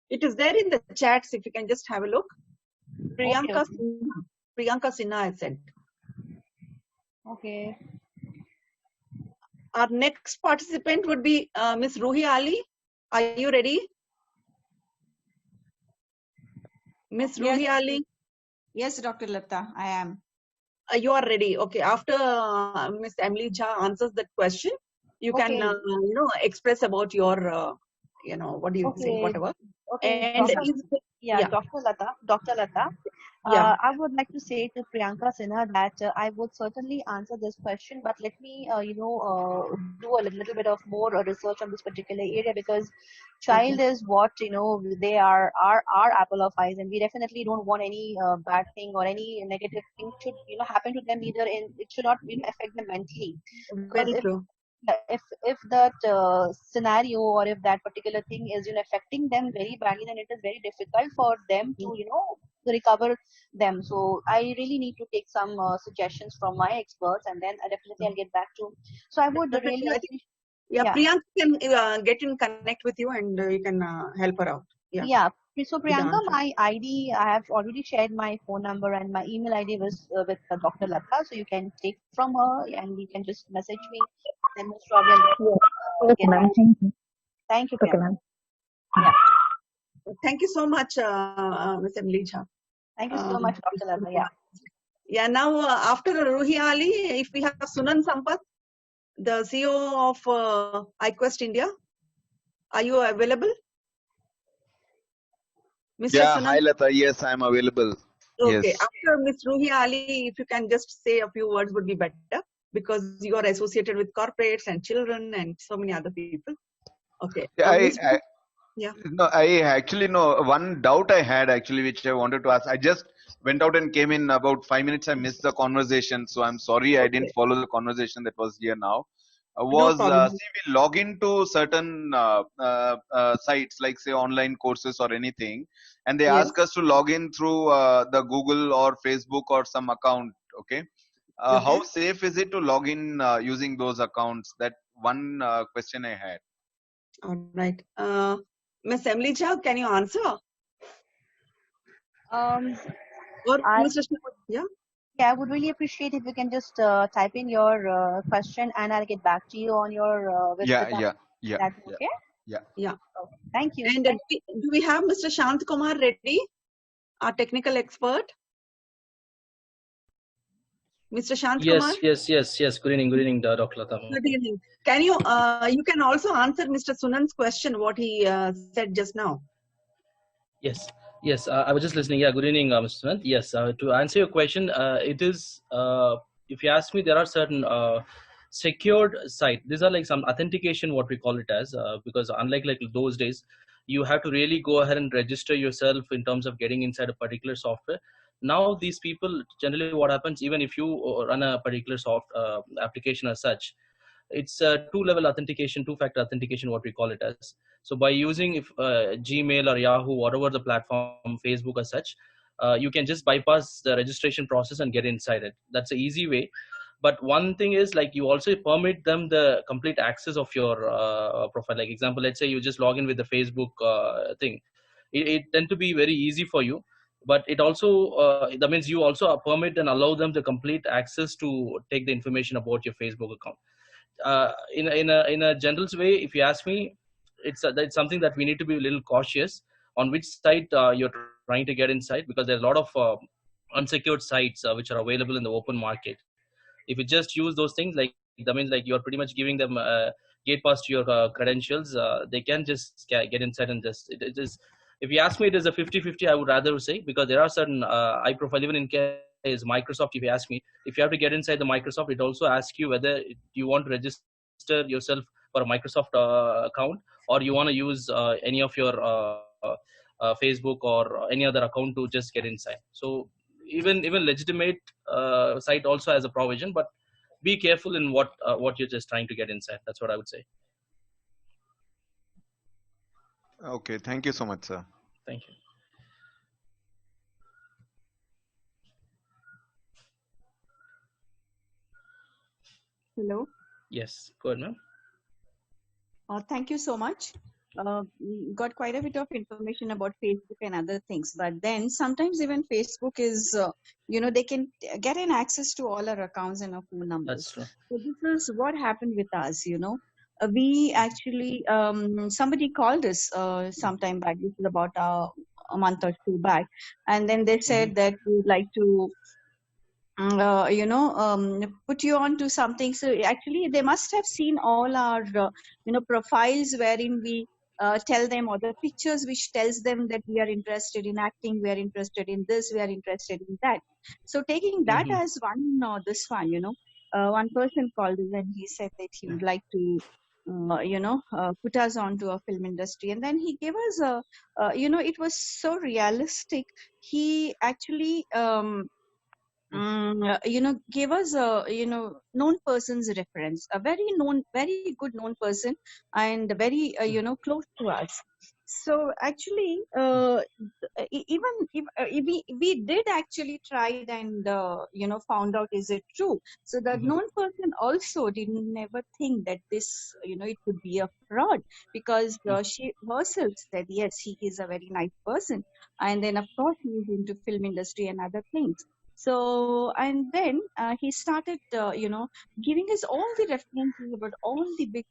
It is there in the chats. If you can just have a look. Okay. Priyanka Sinha has sent. Okay. Our next participant would be Miss Ruhi Ali. Are you ready? Miss Yes. Ruhi Ali? Yes, Dr. Lata, I am. You are ready. Okay. After Miss Emily Jha answers that question, you can, Okay. express about your, what do you say, Okay. whatever. Okay. And Dr. Lata, yeah. I would like to say to Priyanka Sinha that I would certainly answer this question, but let me, do a little bit of more research on this particular area, because child is what, they are our apple of eyes, and we definitely don't want any bad thing or any negative thing should, happen to them either. It should not, affect them mentally. Because Very true. if that scenario or if that particular thing is affecting them very badly, then it is very difficult for them to recover them. So I really need to take some suggestions from my experts, and then definitely I'll get back to. So I would Definitely. really I think, yeah. Priyanka can get in connect with you, and you can help her out. Yeah. So With the Priyanka, answer. my ID, I have already shared my phone number and my email ID with Dr. Lata, so you can take from her and you can just message me. Then most problem. Okay, ma'am. Thank you. Thank you, Okay, Priyanka. ma'am. Yeah. Thank you so much, Ms. Emily Jha. Thank you so much, Dr. Lata. Yeah. Yeah. Now, after Ruhi Ali, if we have Sunan Sampath, the CEO of iQuest India, are you available? Mr. Yeah, Sunan? hi Lata. Yes, I'm available. Okay. Yes. After Ms. Ruhi Ali, if you can just say a few words would be better, because you are associated with corporates and children and so many other people. Okay. Yeah, Yeah. No, I actually know one doubt I had actually, which I wanted to ask. I just went out and came in about 5 minutes. I missed the conversation, so I'm sorry I didn't Okay. follow the conversation that was here now. No Was problem. see, we log into certain sites like say online courses or anything, and they Yes. ask us to log in through the Google or Facebook or some account. Okay, how Okay. safe is it to log in using those accounts? That one question I had. All right. Miss Emily Chow, can you answer? Um, Or I Mr. Yeah. Yeah, I would really appreciate if you can just type in your question and I'll get back to you on your Yeah, website. yeah, yeah, That's yeah, okay? yeah. Yeah. Okay. Thank you. And do we have Mr. Shant Kumar ready, our technical expert? Mr. Shant Kumar? Yes. Good evening, Dr. Lata. Good evening. Can you can also answer Mr. Sunan's question, what he said just now? Yes. I was just listening. Yeah, good evening, Mr. Sunand. Yes, to answer your question, it is, if you ask me, there are certain secured site. These are like some authentication, what we call it as, because unlike like those days, you have to really go ahead and register yourself in terms of getting inside a particular software. Now, these people, generally what happens, even if you run a particular application as such, it's a two-level authentication, two-factor authentication, what we call it as. So by using if Gmail or Yahoo, whatever the platform, Facebook as such, you can just bypass the registration process and get inside it. That's an easy way. But one thing is, like, you also permit them the complete access of your profile. Like example, let's say you just log in with the Facebook thing. It tend to be very easy for you, but it also that means you also permit and allow them the complete access to take the information about your Facebook account. In a general way, if you ask me, it's something that we need to be a little cautious on which site you're trying to get inside, because there's a lot of unsecured sites which are available in the open market. If you just use those things, like that means like you're pretty much giving them gate pass to your credentials. They can just get inside and just it is. If you ask me, it is a 50-50, I would rather say, because there are certain high profile, even in case Microsoft, if you ask me, if you have to get inside the Microsoft, it also asks you whether you want to register yourself for a Microsoft account, or you want to use any of your Facebook or any other account to just get inside. So even legitimate site also has a provision, but be careful in what you're just trying to get inside. That's what I would say. Okay, thank you so much, sir. Thank you. Hello. Yes, go ahead, ma'am. Thank you so much. Got quite a bit of information about Facebook and other things, but then sometimes even Facebook is, they can get an access to all our accounts and our phone numbers. That's true. So this is what happened with us. We actually, somebody called us sometime back. This is about a month or two back, and then they said that we would like to put you on to something. So actually they must have seen all our profiles wherein we tell them, or the pictures which tells them that we are interested in acting, we are interested in this, we are interested in that. So taking that as one person called us and he said that he would like to put us onto a film industry, and then he gave us it was so realistic. He actually gave us a known person's reference, a very good known person, and very close to us. So actually, even if we did actually tried and found out is it true. So the known person also didn't never think that this it could be a fraud, because she herself said yes, he is a very nice person, and then of course he is into film industry and other things. So, and then he started, giving us all the references about all the big,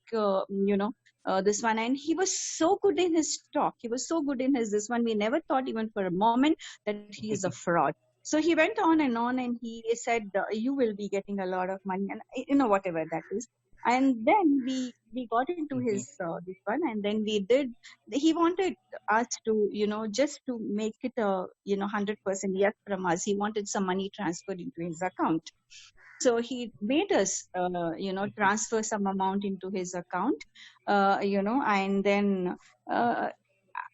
this one. And he was so good in his talk. He was so good in his this one. We never thought even for a moment that he is a fraud. So he went on, and he said, you will be getting a lot of money, and whatever that is. And then we got into his this one, and then we did. He wanted us to just to make it a 100% yes from us. He wanted some money transferred into his account, so he made us transfer some amount into his account, and then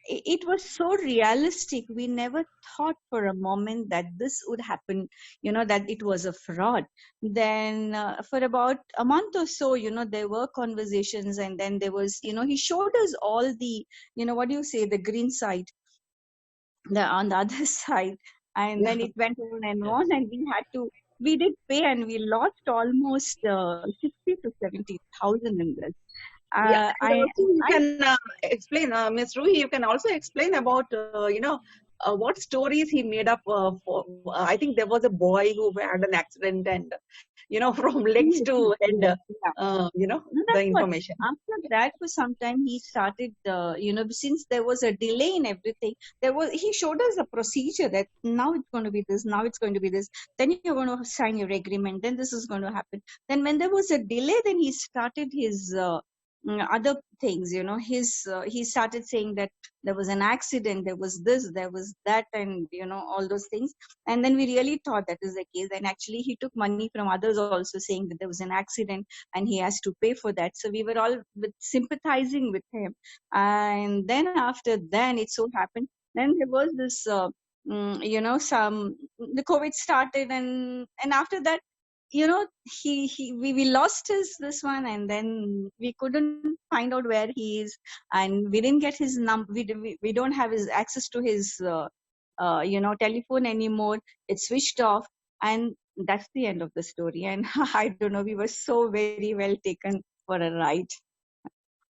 it was so realistic. We never thought for a moment that this would happen, that it was a fraud. Then for about a month or so, there were conversations, and then there was, he showed us all the, what do you say, the green side, on the other side. And then it went on and Yes. on, and we did pay, and we lost almost 60 to 70,000 in this. Yeah, and I, also you I can explain, Ms. Ruhi, you can also explain about, what stories he made up for. I think there was a boy who had an accident and, from legs yes, to head, yeah. No, the that's what. information. After that, for some time, he started, since there was a delay in everything, he showed us a procedure that now it's going to be this, now it's going to be this, then you're going to sign your agreement, then this is going to happen. Then when there was a delay, then he started his other things, he started saying that there was an accident, there was this, there was that, and, all those things. And then we really thought that is the case. And actually, he took money from others also, saying that there was an accident and he has to pay for that. So we were all sympathizing with him. And then after then, it so happened, then there was this, the COVID started, and after that, we lost this one, and then we couldn't find out where he is, and we didn't get his number. We don't have his access to his telephone anymore. It's switched off, and that's the end of the story. And I don't know, we were so very well taken for a ride.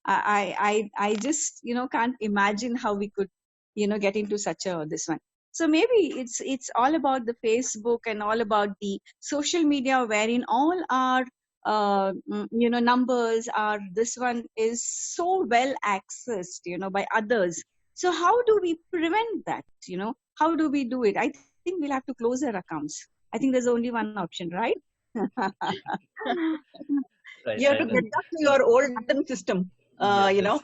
I just can't imagine how we could get into such a this one. So maybe it's all about the Facebook and all about the social media, wherein all our numbers are, this one is so well accessed by others. So how do we prevent that? How do we do it? I think we'll have to close our accounts. I think there's only one option, right? Right. You have to get back to your olden system. Yes.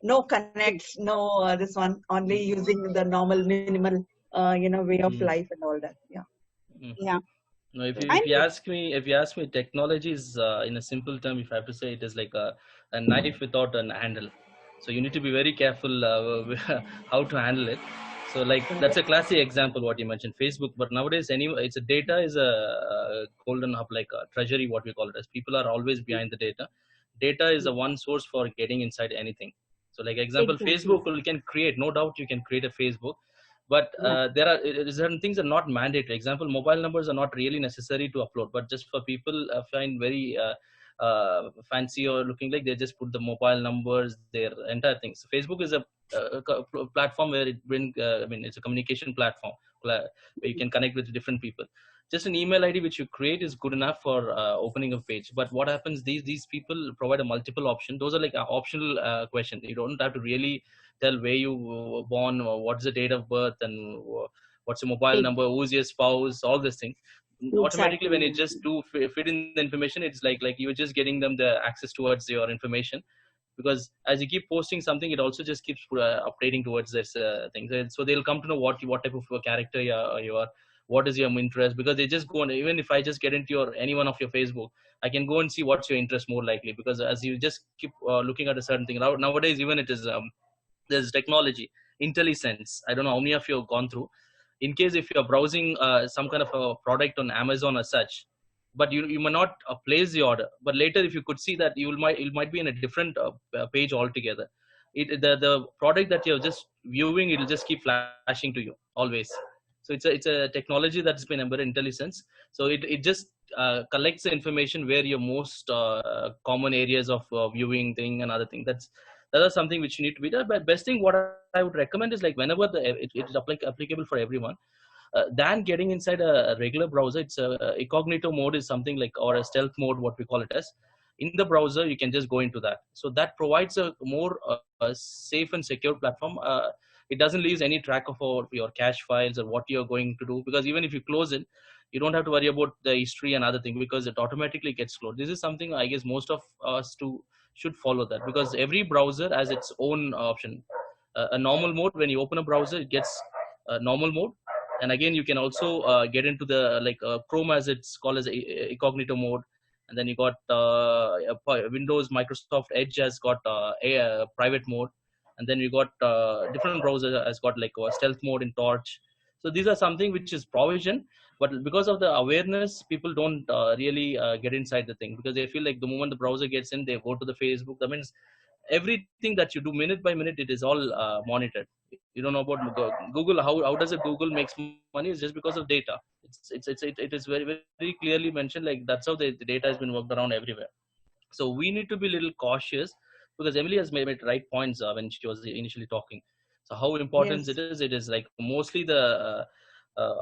No connects, no this one, only using the normal minimal, way of life and all that. Yeah. Yeah. No, if I you ask me, technology is in a simple term. If I have to say, it is like a knife without an handle. So you need to be very careful how to handle it. So like that's a classic example what you mentioned, Facebook. But nowadays, it's a data is a golden hub, like a treasury, what we call it as. People are always behind the data. Data is a one source for getting inside anything. So like example, Exactly. Facebook, you can create, no doubt you can create a Facebook, but there are certain things are not mandatory. Example, mobile numbers are not really necessary to upload, but just for people find very fancy or looking like, they just put the mobile numbers, their entire things. So Facebook is a platform where it bring it's a communication platform where you can connect with different people. Just an email ID which you create is good enough for opening a page. But what happens, these people provide a multiple option. Those are like optional questions. You don't have to really tell where you were born, or what's the date of birth, and what's your mobile number, who's your spouse, all these things. Automatically, when you just do fit in the information, it's like you're just getting them the access towards your information. Because as you keep posting something, it also just keeps updating towards this thing. So they'll come to know what type of character you are, what is your interest. Because they just go on, even if I just get into any one of your Facebook, I can go and see what's your interest more likely. Because as you just keep looking at a certain thing, nowadays even it is there's technology, IntelliSense. I don't know how many of you have gone through. In case if you're browsing some kind of a product on Amazon or such, but you may not place the order, but later if you could see that you might be in a different page altogether. The product that you're just viewing, it'll just keep flashing to you always. So it's a technology that's been embedded, IntelliSense. So it just collects the information where your most common areas of viewing thing and other thing. That is something which you need to be done. But best thing what I would recommend is, like, whenever it is applicable for everyone, than getting inside a regular browser, it's a incognito mode is something like, or a stealth mode, what we call it as. In the browser, you can just go into that. So that provides a more safe and secure platform. It doesn't leave any track of your cache files or what you're going to do, because even if you close it, you don't have to worry about the history and other thing, because it automatically gets closed. This is something I guess most of us should follow that, because every browser has its own option. A normal mode, when you open a browser, it gets normal mode. And again, you can also get into the Chrome, as it's called as incognito mode. And then you got Windows, Microsoft Edge has got a private mode. and then we got different browsers has got like stealth mode in Torch. So these are something which is provision, but because of the awareness, people don't really get inside the thing, because they feel like the moment the browser gets in, they go to the Facebook. That means everything that you do minute by minute, it is all monitored. You don't know about Google. How does a Google makes money? Is just because of data. It is very very clearly mentioned, like that's how the data has been worked around everywhere. So we need to be a little cautious, because Emily has made right points when she was initially talking. So how important Yes. it is like mostly the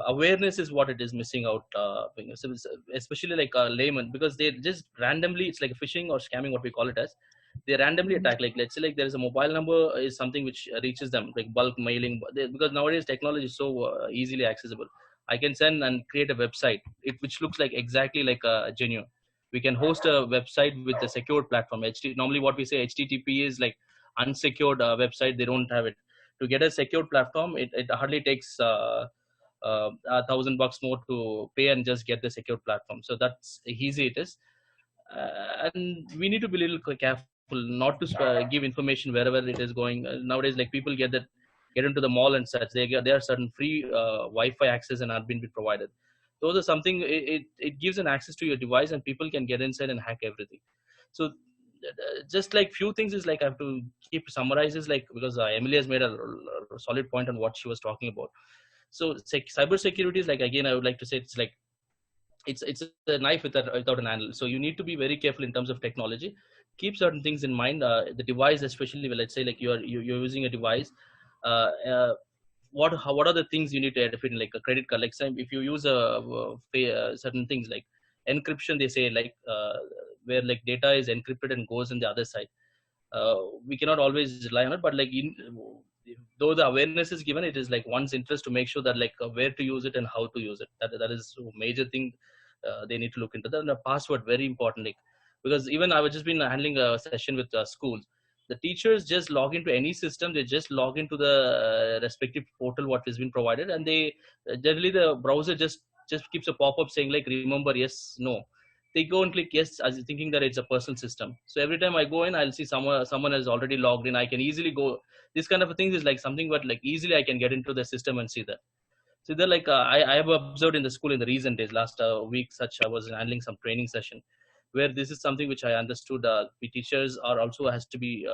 awareness is what it is missing out, especially like a layman, because they just randomly, it's like phishing or scamming, what we call it as. They randomly Mhm. attack, like let's say like there is a mobile number is something which reaches them, like bulk mailing, because nowadays technology is so easily accessible. I can send and create a website, which looks like exactly like a genuine. We can host a website with a secured platform. Normally what we say HTTP is like unsecured website, they don't have it. To get a secured platform, it hardly takes $1,000 more to pay and just get the secure platform. So that's easy it is. And we need to be a little careful not to give information wherever it is going. Nowadays, like people get into the mall and such, there are certain free Wi-Fi access and admin be provided. Those are something, it gives an access to your device, and people can get inside and hack everything. So just like few things is like I have to keep summarizes, like because Emily has made a solid point on what she was talking about. So cyber security is like, again I would like to say, it's like it's a knife without an handle. So you need to be very careful in terms of technology. Keep certain things in mind. The device, especially, well, let's say like you're using a device. Uh, uh, what are the things you need to edit in, like a credit card? Like if you use certain things like encryption, they say like where like data is encrypted and goes on the other side. We cannot always rely on it, but like though the awareness is given, it is like one's interest to make sure that like where to use it and how to use it. That is a major thing. They need to look into that. And the password, very important, like because even I was just been handling a session with schools. The teachers just log into any system, they just log into the respective portal what has been provided, and they generally the browser just keeps a pop-up saying like remember yes no. They go and click yes as thinking that it's a personal system. So every time I go in, I'll see someone has already logged in. I can easily go. This kind of a thing is like something, but like easily I can get into the system and see that. So they're like I have observed in the school in the recent days, last week, such I was handling some training session where this is something which I understood. The teachers are also has to be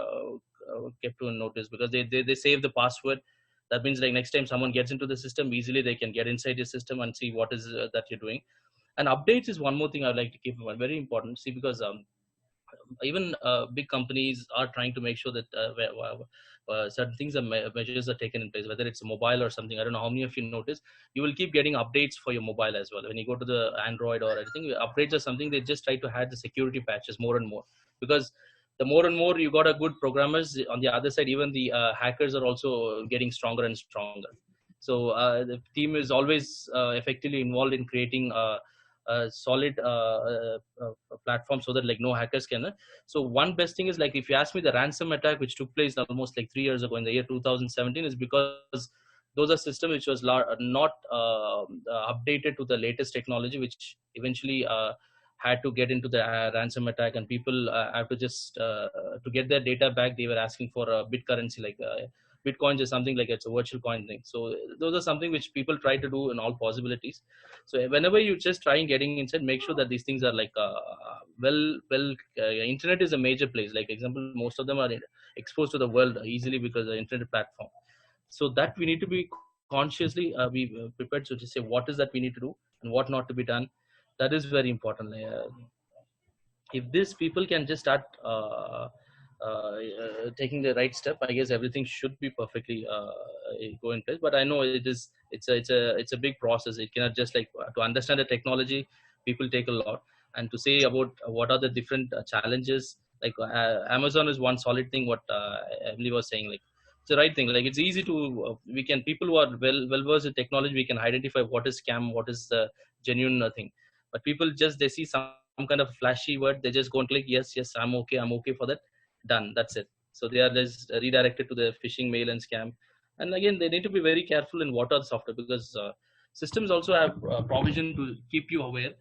kept to notice, because they save the password. That means like next time someone gets into the system, easily they can get inside the system and see what is that you're doing. And updates is one more thing I'd like to keep in mind, very important. See, because even big companies are trying to make sure that certain things are measures are taken in place, whether it's a mobile or something. I don't know how many of you notice, you will keep getting updates for your mobile as well. When you go to the Android or anything, updates are something they just try to add the security patches more and more, because the more and more you got a good programmers on the other side, even the hackers are also getting stronger and stronger. So the team is always effectively involved in creating a solid platform so that like no hackers can. So one best thing is, like if you ask me, the ransom attack which took place almost like 3 years ago in the year 2017 is because those are systems which was not updated to the latest technology, which eventually had to get into the ransom attack, and people have to just to get their data back, they were asking for a bit currency like bitcoins is something like it's a virtual coin thing. So those are something which people try to do in all possibilities. So whenever you just try and getting inside, make sure that these things are like internet is a major place. Like example, most of them are exposed to the world easily because of the internet platform. So that we need to be consciously be prepared to just say what is that we need to do and what not to be done. That is very important. If these people can just start taking the right step, I guess everything should be perfectly go in place. But I know it's a big process. It cannot just like to understand the technology. People take a lot, and to say about what are the different challenges. Like Amazon is one solid thing. What Emily was saying, like it's the right thing. Like it's easy to we can people who are well versed in technology, we can identify what is scam, what is the genuine thing. But people just they see some kind of flashy word, they just go and click yes, yes, I'm okay for that, done, that's it. So they are just redirected to the phishing mail and scam. And again, they need to be very careful in what are the software, because systems also have provision to keep you aware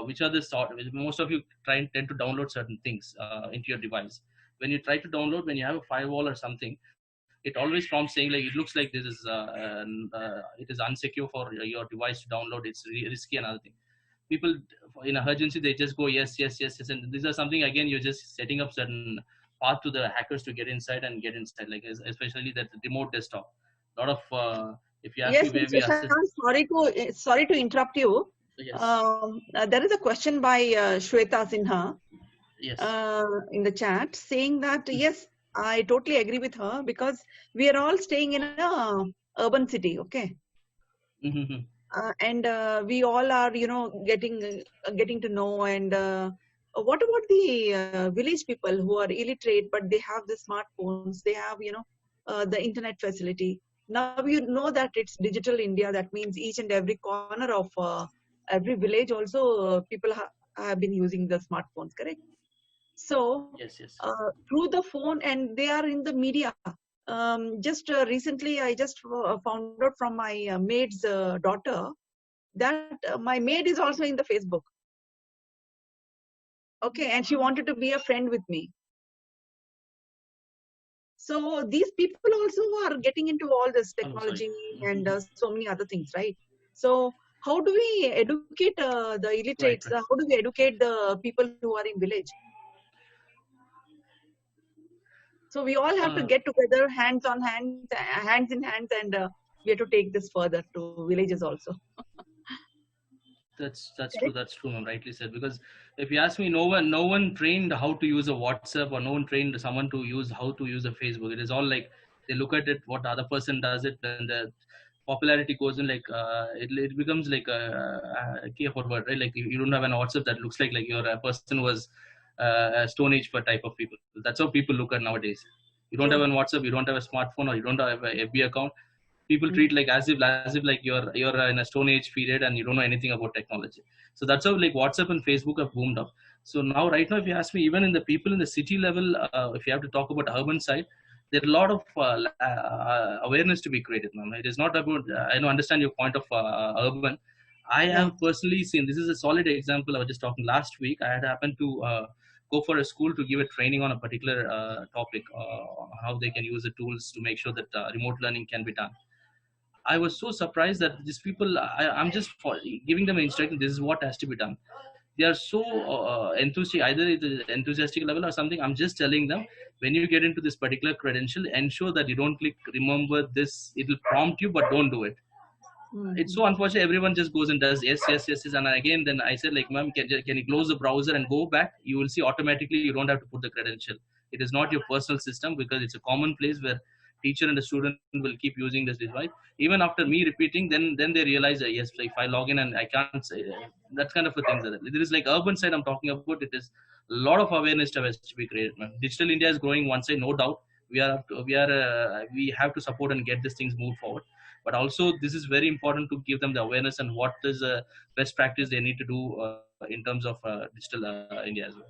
which are the software. Most of you tend to download certain things into your device. When you try to download, when you have a firewall or something, it always prompts saying like it looks like this is it is unsecure for your device to download. It's risky and other thing. People in a urgency they just go yes, yes, yes, yes, and these are something again you're just setting up certain path to the hackers to get inside and get inside. Like especially that remote desktop. A lot of if you ask me Yes, where Mr. we assist. Sorry to interrupt you. Yes. There is a question by Shweta Sinha Yes. in the chat saying that yes, I totally agree with her because we are all staying in a urban city, okay, Mhm. and we all are, you know, getting to know. And what about the village people who are illiterate but they have the smartphones? They have, you know, the internet facility. Now you know that it's digital India. That means each and every corner of every village also people have been using the smartphones, correct? So Yes, yes. through the phone, and they are in the media. Just recently, I just found out from my maid's daughter that my maid is also in the Facebook. Okay, and she wanted to be a friend with me. So these people also are getting into all this Oh, sorry. technology and so many other things, right? So how do we educate the Right, illiterates? right. How do we educate the people who are in village? So we all have to get together, hands on hands, hands in hands, and we have to take this further to villages also. That's true. Correct? That's true, ma'am. Rightly said. Because if you ask me, no one trained how to use a WhatsApp, or no one trained someone to use how to use a Facebook. It is all like they look at it, what the other person does it, and the popularity goes in like it becomes like a key word, right? Like you don't have an WhatsApp that looks like you're a person was a Stone Age for type of people. That's how people look at nowadays. You don't have True. an WhatsApp, you don't have a smartphone, or you don't have a FB account. People Mm. treat like as if like you're in a Stone Age period and you don't know anything about technology. So that's how like WhatsApp and Facebook have boomed up. So now right now if you ask me, even in the people in the city level, if you have to talk about urban side, there are a lot of awareness to be created, ma'am. It is not about I know understand your point of urban. I Yeah. have personally seen, this is a solid example. I was just talking last week. I had happened to go for a school to give a training on a particular topic, how they can use the tools to make sure that remote learning can be done. I was so surprised that these people, I'm just giving them an instruction. This is what has to be done. They are so enthusiastic, either it is enthusiastic level or something. I'm just telling them, when you get into this particular credential, ensure that you don't click remember this. It will prompt you, but don't do it. It's so unfortunate. Everyone just goes and does yes, yes, yes, yes. And again, then I said like, ma'am, can you close the browser and go back? You will see automatically you don't have to put the credential. It is not your personal system, because it's a common place where teacher and the student will keep using this device. Even after me repeating, then they realize that yes, if I log in and I can't say that kind of a thing. There is like urban side I'm talking about. It is a lot of awareness has to be created, man. Digital India is growing one side, no doubt. We have to support and get these things moved forward, but also this is very important to give them the awareness and what is best practice they need to do in terms of digital India as well.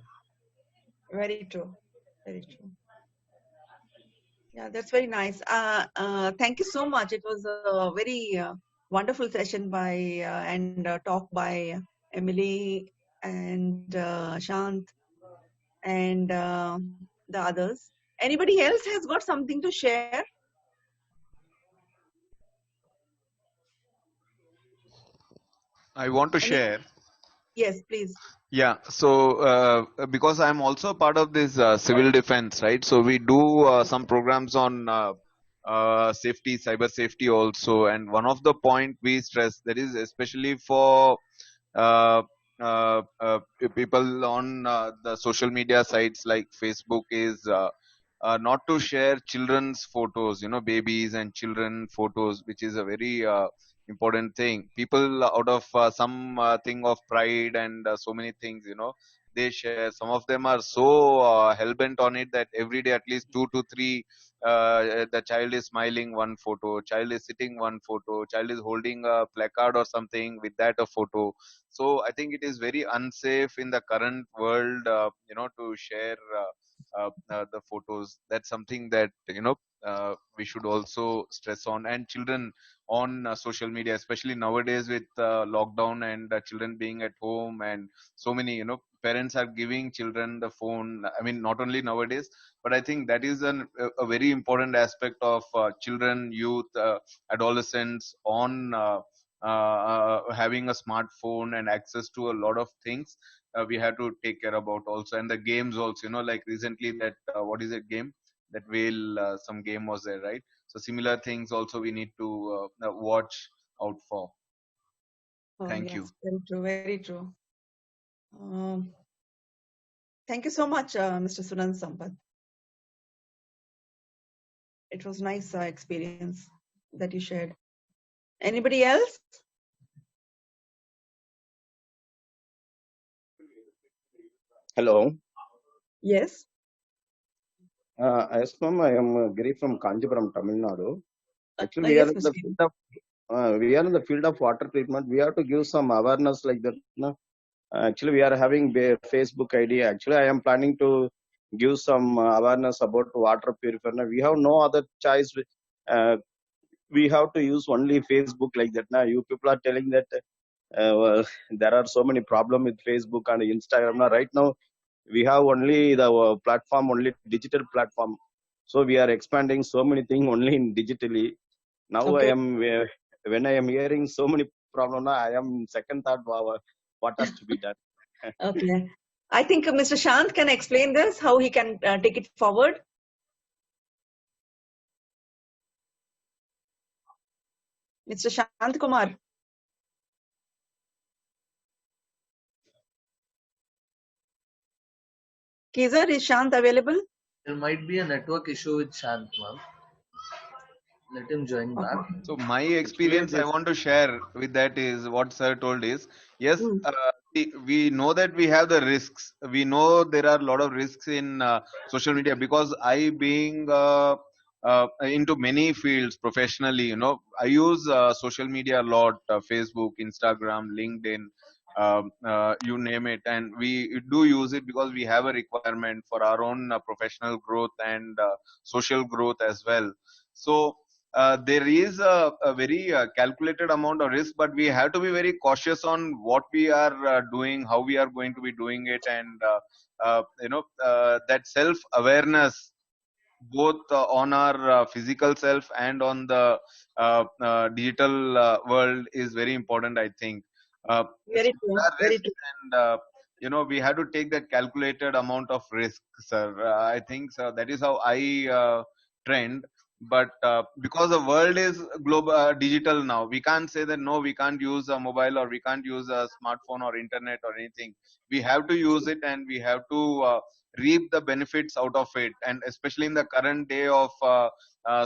Very true. Very true. Yeah, that's very nice. Thank you so much. It was a very wonderful session by and talk by Emily and Shant and the others. Anybody else has got something to share? I want to Any? share. Yes, please. Yeah, so because I'm also part of this civil defense, right? So we do some programs on safety, cyber safety also, and one of the point we stress that is especially for uh, people on the social media sites like Facebook is not to share children's photos, babies and children photos, which is a very important thing. People out of some thing of pride and so many things, they share. Some of them are so hell-bent on it that every day at least 2 to 3 the child is smiling one photo, child is sitting one photo, child is holding a placard or something with that a photo. So I think it is very unsafe in the current world, to share the photos. That's something that we should also stress on. And children on social media, especially nowadays with lockdown and children being at home, and so many parents are giving children the phone. I mean, not only nowadays, but I think that is a very important aspect of children, youth, adolescents on having a smartphone and access to a lot of things. We have to take care about also. And the games also, like recently that what is it game, that whale, some game was there, right? So similar things also we need to watch out for. Oh, Thank you. yes, very true, very true. Um, Thank you so much, Mr. Sunand Sampath. It was nice experience that you shared. Anybody else? Hello. Yes. Yes, ma'am. I am Giri from Kanjipuram, Tamil Nadu. Actually, we are Yes, in the Mr. field of water treatment. We have to give some awareness like that. No? Actually, we are having Facebook ID. Actually, I am planning to give some awareness about water purifier. We have no other choice. Uh, we have to use only Facebook like that. Now, you people are telling that well, there are so many problems with Facebook and Instagram. Now, right now, we have only the platform, only digital platform. So we are expanding so many things only in digitally. Now Okay. when I am hearing so many problems, I am second thought, wow, what has to be done. Okay. I think Mr. Shant can explain this, how he can take it forward. Mr. Shant Kumar. Kizar, is Shant available? There might be a network issue with Shant, ma'am. Let him join back. Okay. So my Actually, experience I this want to share with that is what sir told is, yes, Mm. we know that we have the risks. We know there are a lot of risks in social media, because I being into many fields professionally, I use social media a lot, Facebook, Instagram, LinkedIn, you name it, and we do use it because we have a requirement for our own professional growth and social growth as well. So there is a very calculated amount of risk, but we have to be very cautious on what we are doing, how we are going to be doing it, and that self awareness, both on our physical self and on the digital world, is very important, I think. So Very there true. are Very risks, true. and we have to take that calculated amount of risk, sir. I think so that is how I trend. But because the world is global, digital now, we can't say that no, we can't use a mobile, or we can't use a smartphone or internet or anything. We have to use it, and we have to reap the benefits out of it. And especially in the current day of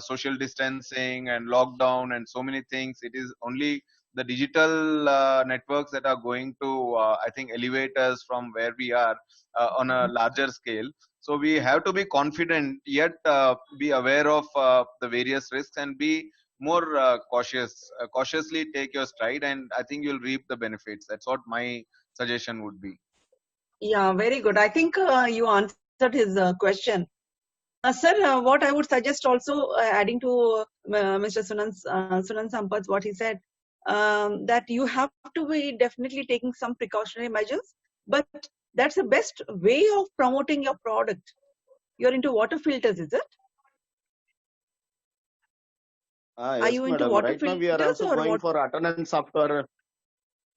social distancing and lockdown and so many things, it is only the digital networks that are going to I think elevate us from where we are on a larger scale. So we have to be confident, yet be aware of the various risks, and be more cautiously take your stride, and I think you'll reap the benefits. That's what my suggestion would be. Yeah, very good. I think you answered his question. Sir, what I would suggest also, adding to Mr. Sunand Sampath, what he said, that you have to be definitely taking some precautionary measures, but that's the best way of promoting your product. You're into water filters, is it? Are yes, you into madam. water Right now we are filters also or going what? for attendance software,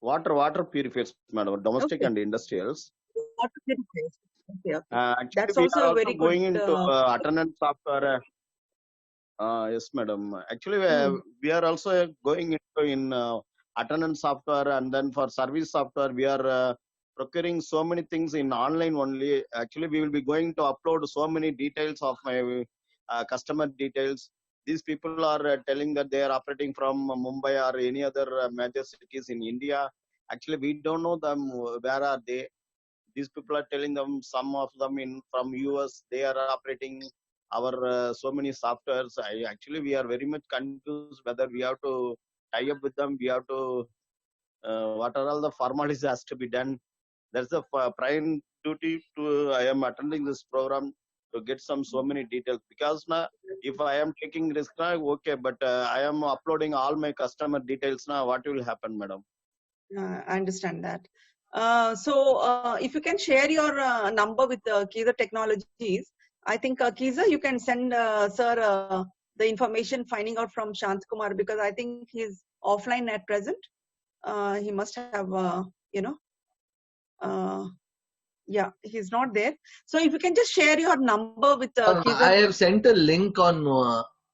water purifiers, madam, domestic Okay, and industrials. water filters. Okay, okay. Actually, That's we are also a also very good. going into attendance software. Yes, madam. Actually, Hmm. we are also going into in attendance software, and then for service software, we are procuring so many things in online only. Actually, we will be going to upload so many details of my customer details. These people are telling that they are operating from Mumbai or any other major cities in India. Actually, we don't know them. Where are they? These people are telling them, some of them in from US, they are operating our so many softwares. Actually, we are very much confused whether we have to tie up with them. We have to what are all the formalities has to be done. That's the prime duty to I am attending this program to get so many details, because now if I am taking risk now, okay, but I am uploading all my customer details now, what will happen, madam? I understand that. So if you can share your number with Kiza Technologies, I think Kiza, you can send sir the information finding out from Shant Kumar, because I think he's offline at present. He must have, yeah, he's not there. So if you can just share your number with I Kiza. have sent a link on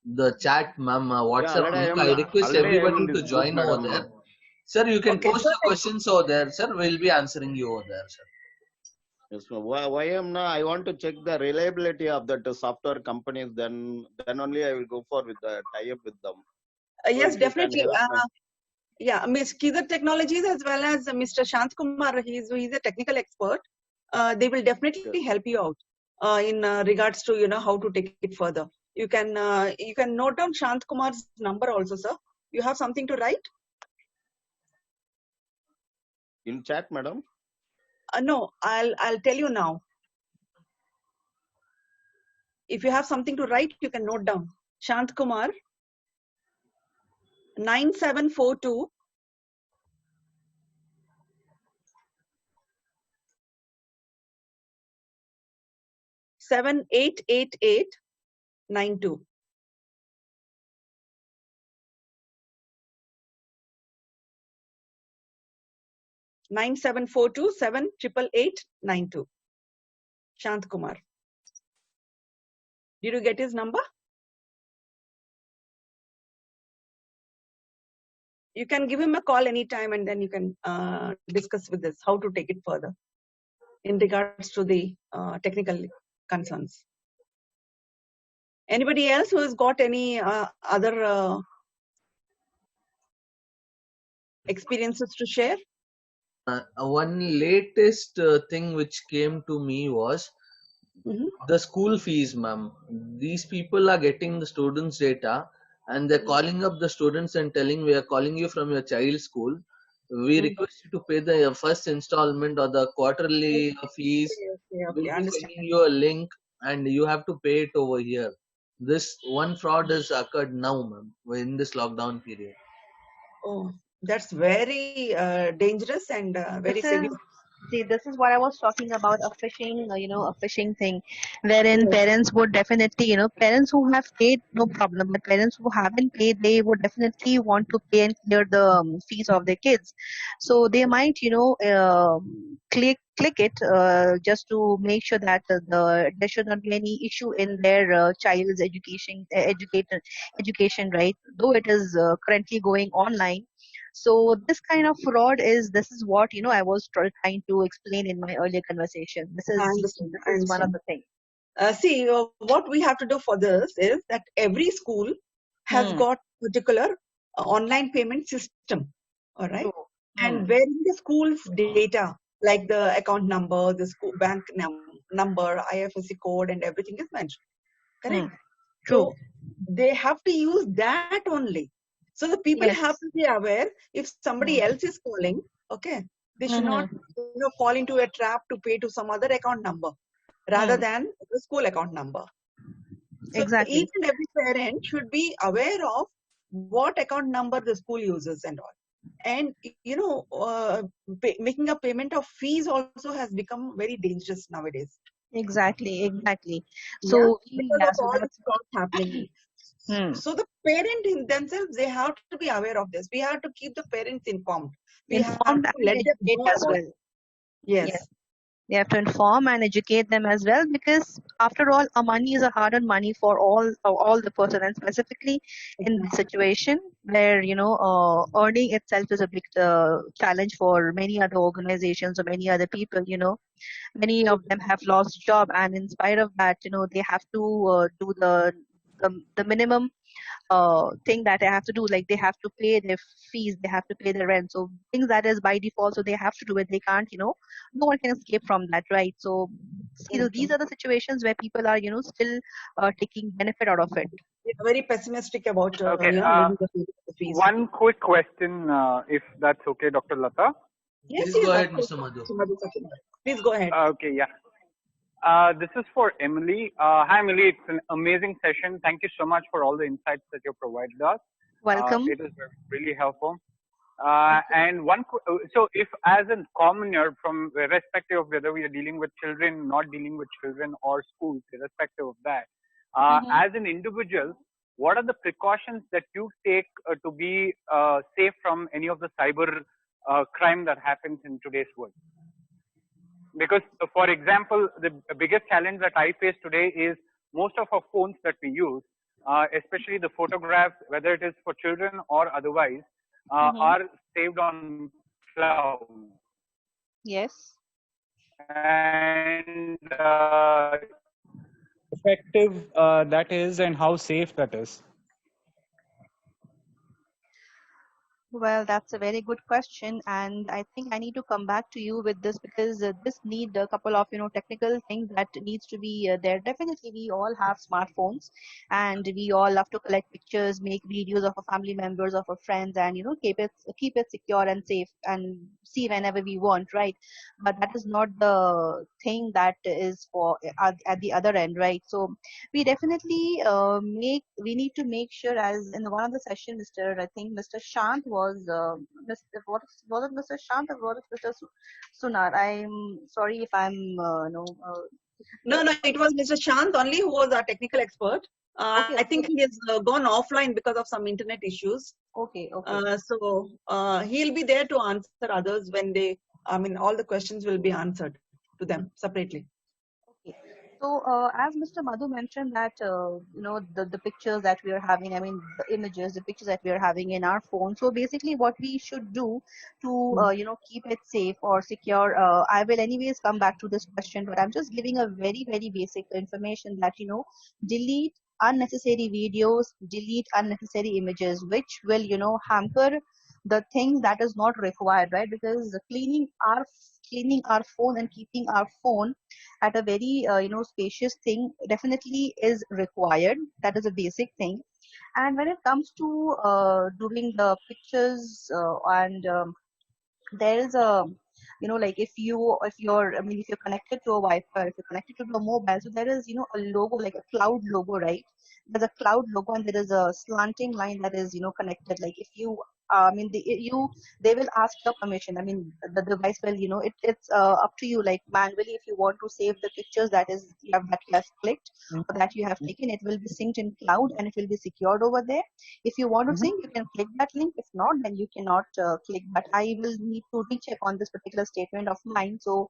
the chat, ma'am. WhatsApp link. I request everybody in to this group, join over madam. there. Sir, you can Okay, post so your questions over there, sir. We'll be answering you over there, sir. Yes, ma'am. Why am now? I want to check the reliability of that software companies. Then only I will go for with the tie up with them. So yes, if you can definitely. help, ma'am. Yeah, Ms. Kiza Technologies as well as Mr. Shant Kumar, he's a technical expert. They will definitely help you out in regards to how to take it further. You can note down Shant Kumar's number also, sir. You have something to write? In chat, madam. No, I'll tell you now. If you have something to write, you can note down. Shant Kumar 9742 788892. 9742 7888892. Shant Kumar. Did you get his number? You can give him a call anytime, and then you can discuss with this how to take it further in regards to the technical concerns. Anybody else who has got any other experiences to share? One latest thing which came to me was the school fees, ma'am. These people are getting the students' data and they're calling up the students and telling, we are calling you from your child's school. We request you to pay the first installment or the quarterly fees. Okay, We'll be understand. sending you a link and you have to pay it over here. This one fraud has occurred now, ma'am, in this lockdown period. Oh, that's very dangerous and very severe. This is what I was talking about, a phishing, a phishing thing, wherein parents would definitely, parents who have paid, no problem, but parents who haven't paid, they would definitely want to pay and clear the fees of their kids. So they might, click it just to make sure that there should not be any issue in their child's education, right? Though it is currently going online. So this kind of fraud this is what I was trying to explain in my earlier conversation. This I is one of the things. See, what we have to do for this is that every school has got particular online payment system, all right? And wherein the school's data, like the account number, the school bank number, IFSC code, and everything is mentioned, correct? So they have to use that only. So the people have to be aware if somebody else is calling, okay, they should not fall into a trap to pay to some other account number rather than the school account number. So each and every parent should be aware of what account number the school uses and all. And making a payment of fees also has become very dangerous nowadays. Exactly. So because of all this fraud happening. So the parent in themselves, they have to be aware of this. We have to keep the parents informed. We have to let them know as well. Yes. They have to inform and educate them as well, because after all, our money is a hard-earned money for all the person, and specifically in this situation where earning itself is a big challenge for many other organizations or many other people. Many of them have lost job, and in spite of that, they have to do the minimum thing that they have to do, like they have to pay their fees, they have to pay their rent, so things that is by default, so they have to do it. They can't, no one can escape from that, right? So these are the situations where people are still taking benefit out of it. Very pessimistic about okay. the fees. One quick question, if that's okay, Dr. Lata. Yes, Please go ahead, Mr. Madhu. Please go ahead. Okay, yeah. This is for Emily. Hi, Emily. It's an amazing session. Thank you so much for all the insights that you provided us. Welcome. It is really helpful. And so if as a commoner, from irrespective of whether we are dealing with children, not dealing with children, or schools, irrespective of that, as an individual, what are the precautions that you take to be safe from any of the cyber crime that happens in today's world? Because, for example, the biggest challenge that I face today is most of our phones that we use, especially the photographs, whether it is for children or otherwise, are saved on cloud. Yes. And effective that is and how safe that is. Well, that's a very good question, and I think I need to come back to you with this because this need a couple of technical things that needs to be there. Definitely, we all have smartphones, and we all love to collect pictures, make videos of our family members, of our friends, and keep it secure and safe, and see whenever we want, right? But that is not the thing that is for at the other end, right? So we definitely we need to make sure, as in one of the sessions, I think Mr. Shant was was it Mr. Shant or was it Mr. Sunar? I'm sorry if I'm No, it was Mr. Shant only who was our technical expert. Okay, I think he has gone offline because of some internet issues. Okay. So he'll be there to answer others when all the questions will be answered to them separately. Okay. So as Mr. Madhu mentioned that the pictures that we are having, the images, the pictures that we are having in our phone. So basically, what we should do to keep it safe or secure. I will anyways come back to this question, but I'm just giving a very very basic information that delete unnecessary videos, delete unnecessary images, which will hamper the things that is not required, right? Because cleaning our phone and keeping our phone at a very spacious thing definitely is required. That is a basic thing. And when it comes to doing the pictures and there is a like if you're connected to a Wi-Fi, if you're connected to a mobile, so there is a logo, like a cloud logo, right? There's a cloud logo and there is a slanting line that is connected. Like if you they will ask your permission. The device will it's up to you, like manually, if you want to save the pictures that you have clicked or that you have taken, it will be synced in cloud and it will be secured over there. If you want to sync, you can click that link. If not, then you cannot click. But I will need to recheck on this particular statement of mine. So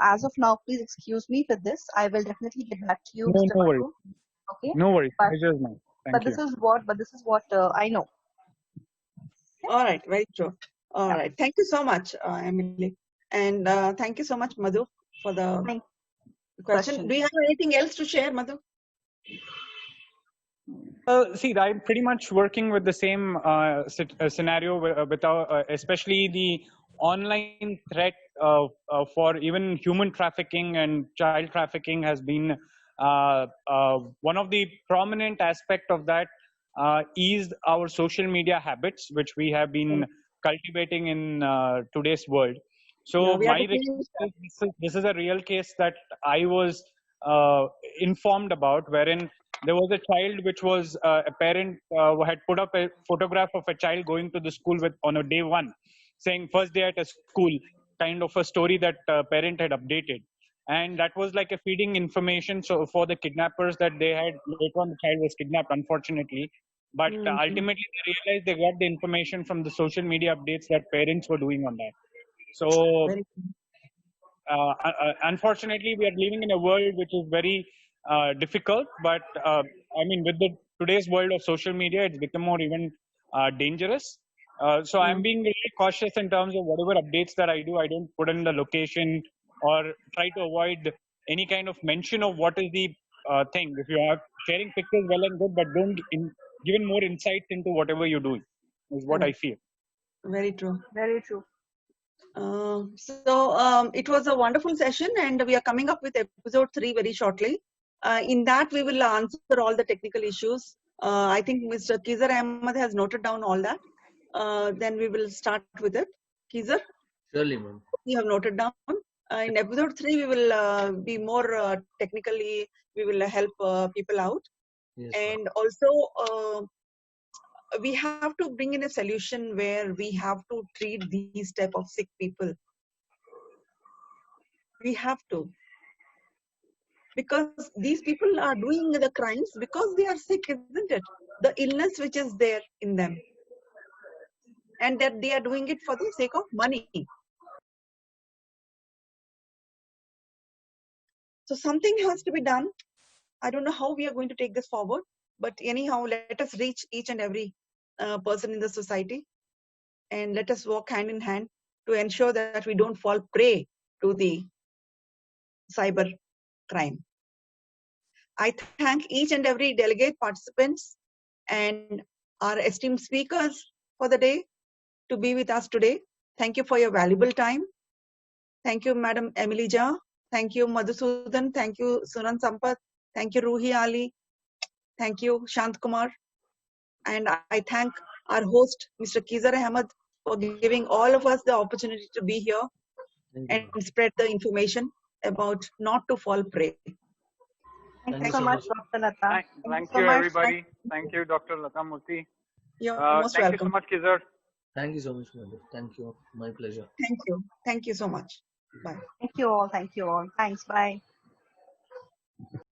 as of now, please excuse me for this. I will definitely get back to you, No, Mr. no worries. Madhu. Okay. No worries. But, I just know. Thank you. This is what I know. All right, very true. All right, thank you so much, Emily, and thank you so much, Madhu, for the question. Do you have anything else to share, Madhu? See, I'm pretty much working with the same scenario with our, especially the online threat for even human trafficking and child trafficking has been one of the prominent aspect of that is our social media habits, which we have been cultivating in today's world. So this is a real case that I was informed about, wherein there was a child which was a parent who had put up a photograph of a child going to the school on a day one, saying first day at a school, kind of a story that parent had updated. And that was like a feeding information so for the kidnappers that they had later on the child was kidnapped, unfortunately. But ultimately they realized they got the information from the social media updates that parents were doing on that. So unfortunately, we are living in a world which is very difficult. But with today's world of social media, it's become more even dangerous. So I'm being really cautious in terms of whatever updates that I do. I don't put in the location or try to avoid any kind of mention of what is the thing. If you are sharing pictures, well and good, but don't give in more insights into whatever you're doing, is what I feel. Very true. Very true. It was a wonderful session, and we are coming up with episode 3 very shortly. In that, we will answer all the technical issues. I think Mr. Khizar Ahmed has noted down all that. Then we will start with it. Khizar? Surely, ma'am. You have noted down. In episode 3, we will be more technically, we will help people out. Yes, And also, we have to bring in a solution where we have to treat these type of sick people. We have to. Because these people are doing the crimes because they are sick, isn't it? The illness which is there in them. And that they are doing it for the sake of money. So something has to be done. I don't know how we are going to take this forward, but anyhow, let us reach each and every person in the society, and let us walk hand in hand to ensure that we don't fall prey to the cyber crime. I thank each and every delegate participants and our esteemed speakers for the day to be with us today. Thank you for your valuable time. Thank you, Madam Emily Jha. Thank you, Madhusudan. Thank you, Sunan Sampath. Thank you, Ruhi Ali. Thank you, Shant Kumar. And I thank our host, Mr. Kizar Ahmed, for giving all of us the opportunity to be here and spread the information about not to fall prey. Thank you so much, Dr. Lata. Thank you, everybody. Thank you, Dr. Lata Murthy. You're most thank welcome. you so much, Kizar. Thank you so much, Madhu. Thank you. My pleasure. Thank you. Thank you so much. Bye. Thank you all. Thank you all. Thanks. Bye.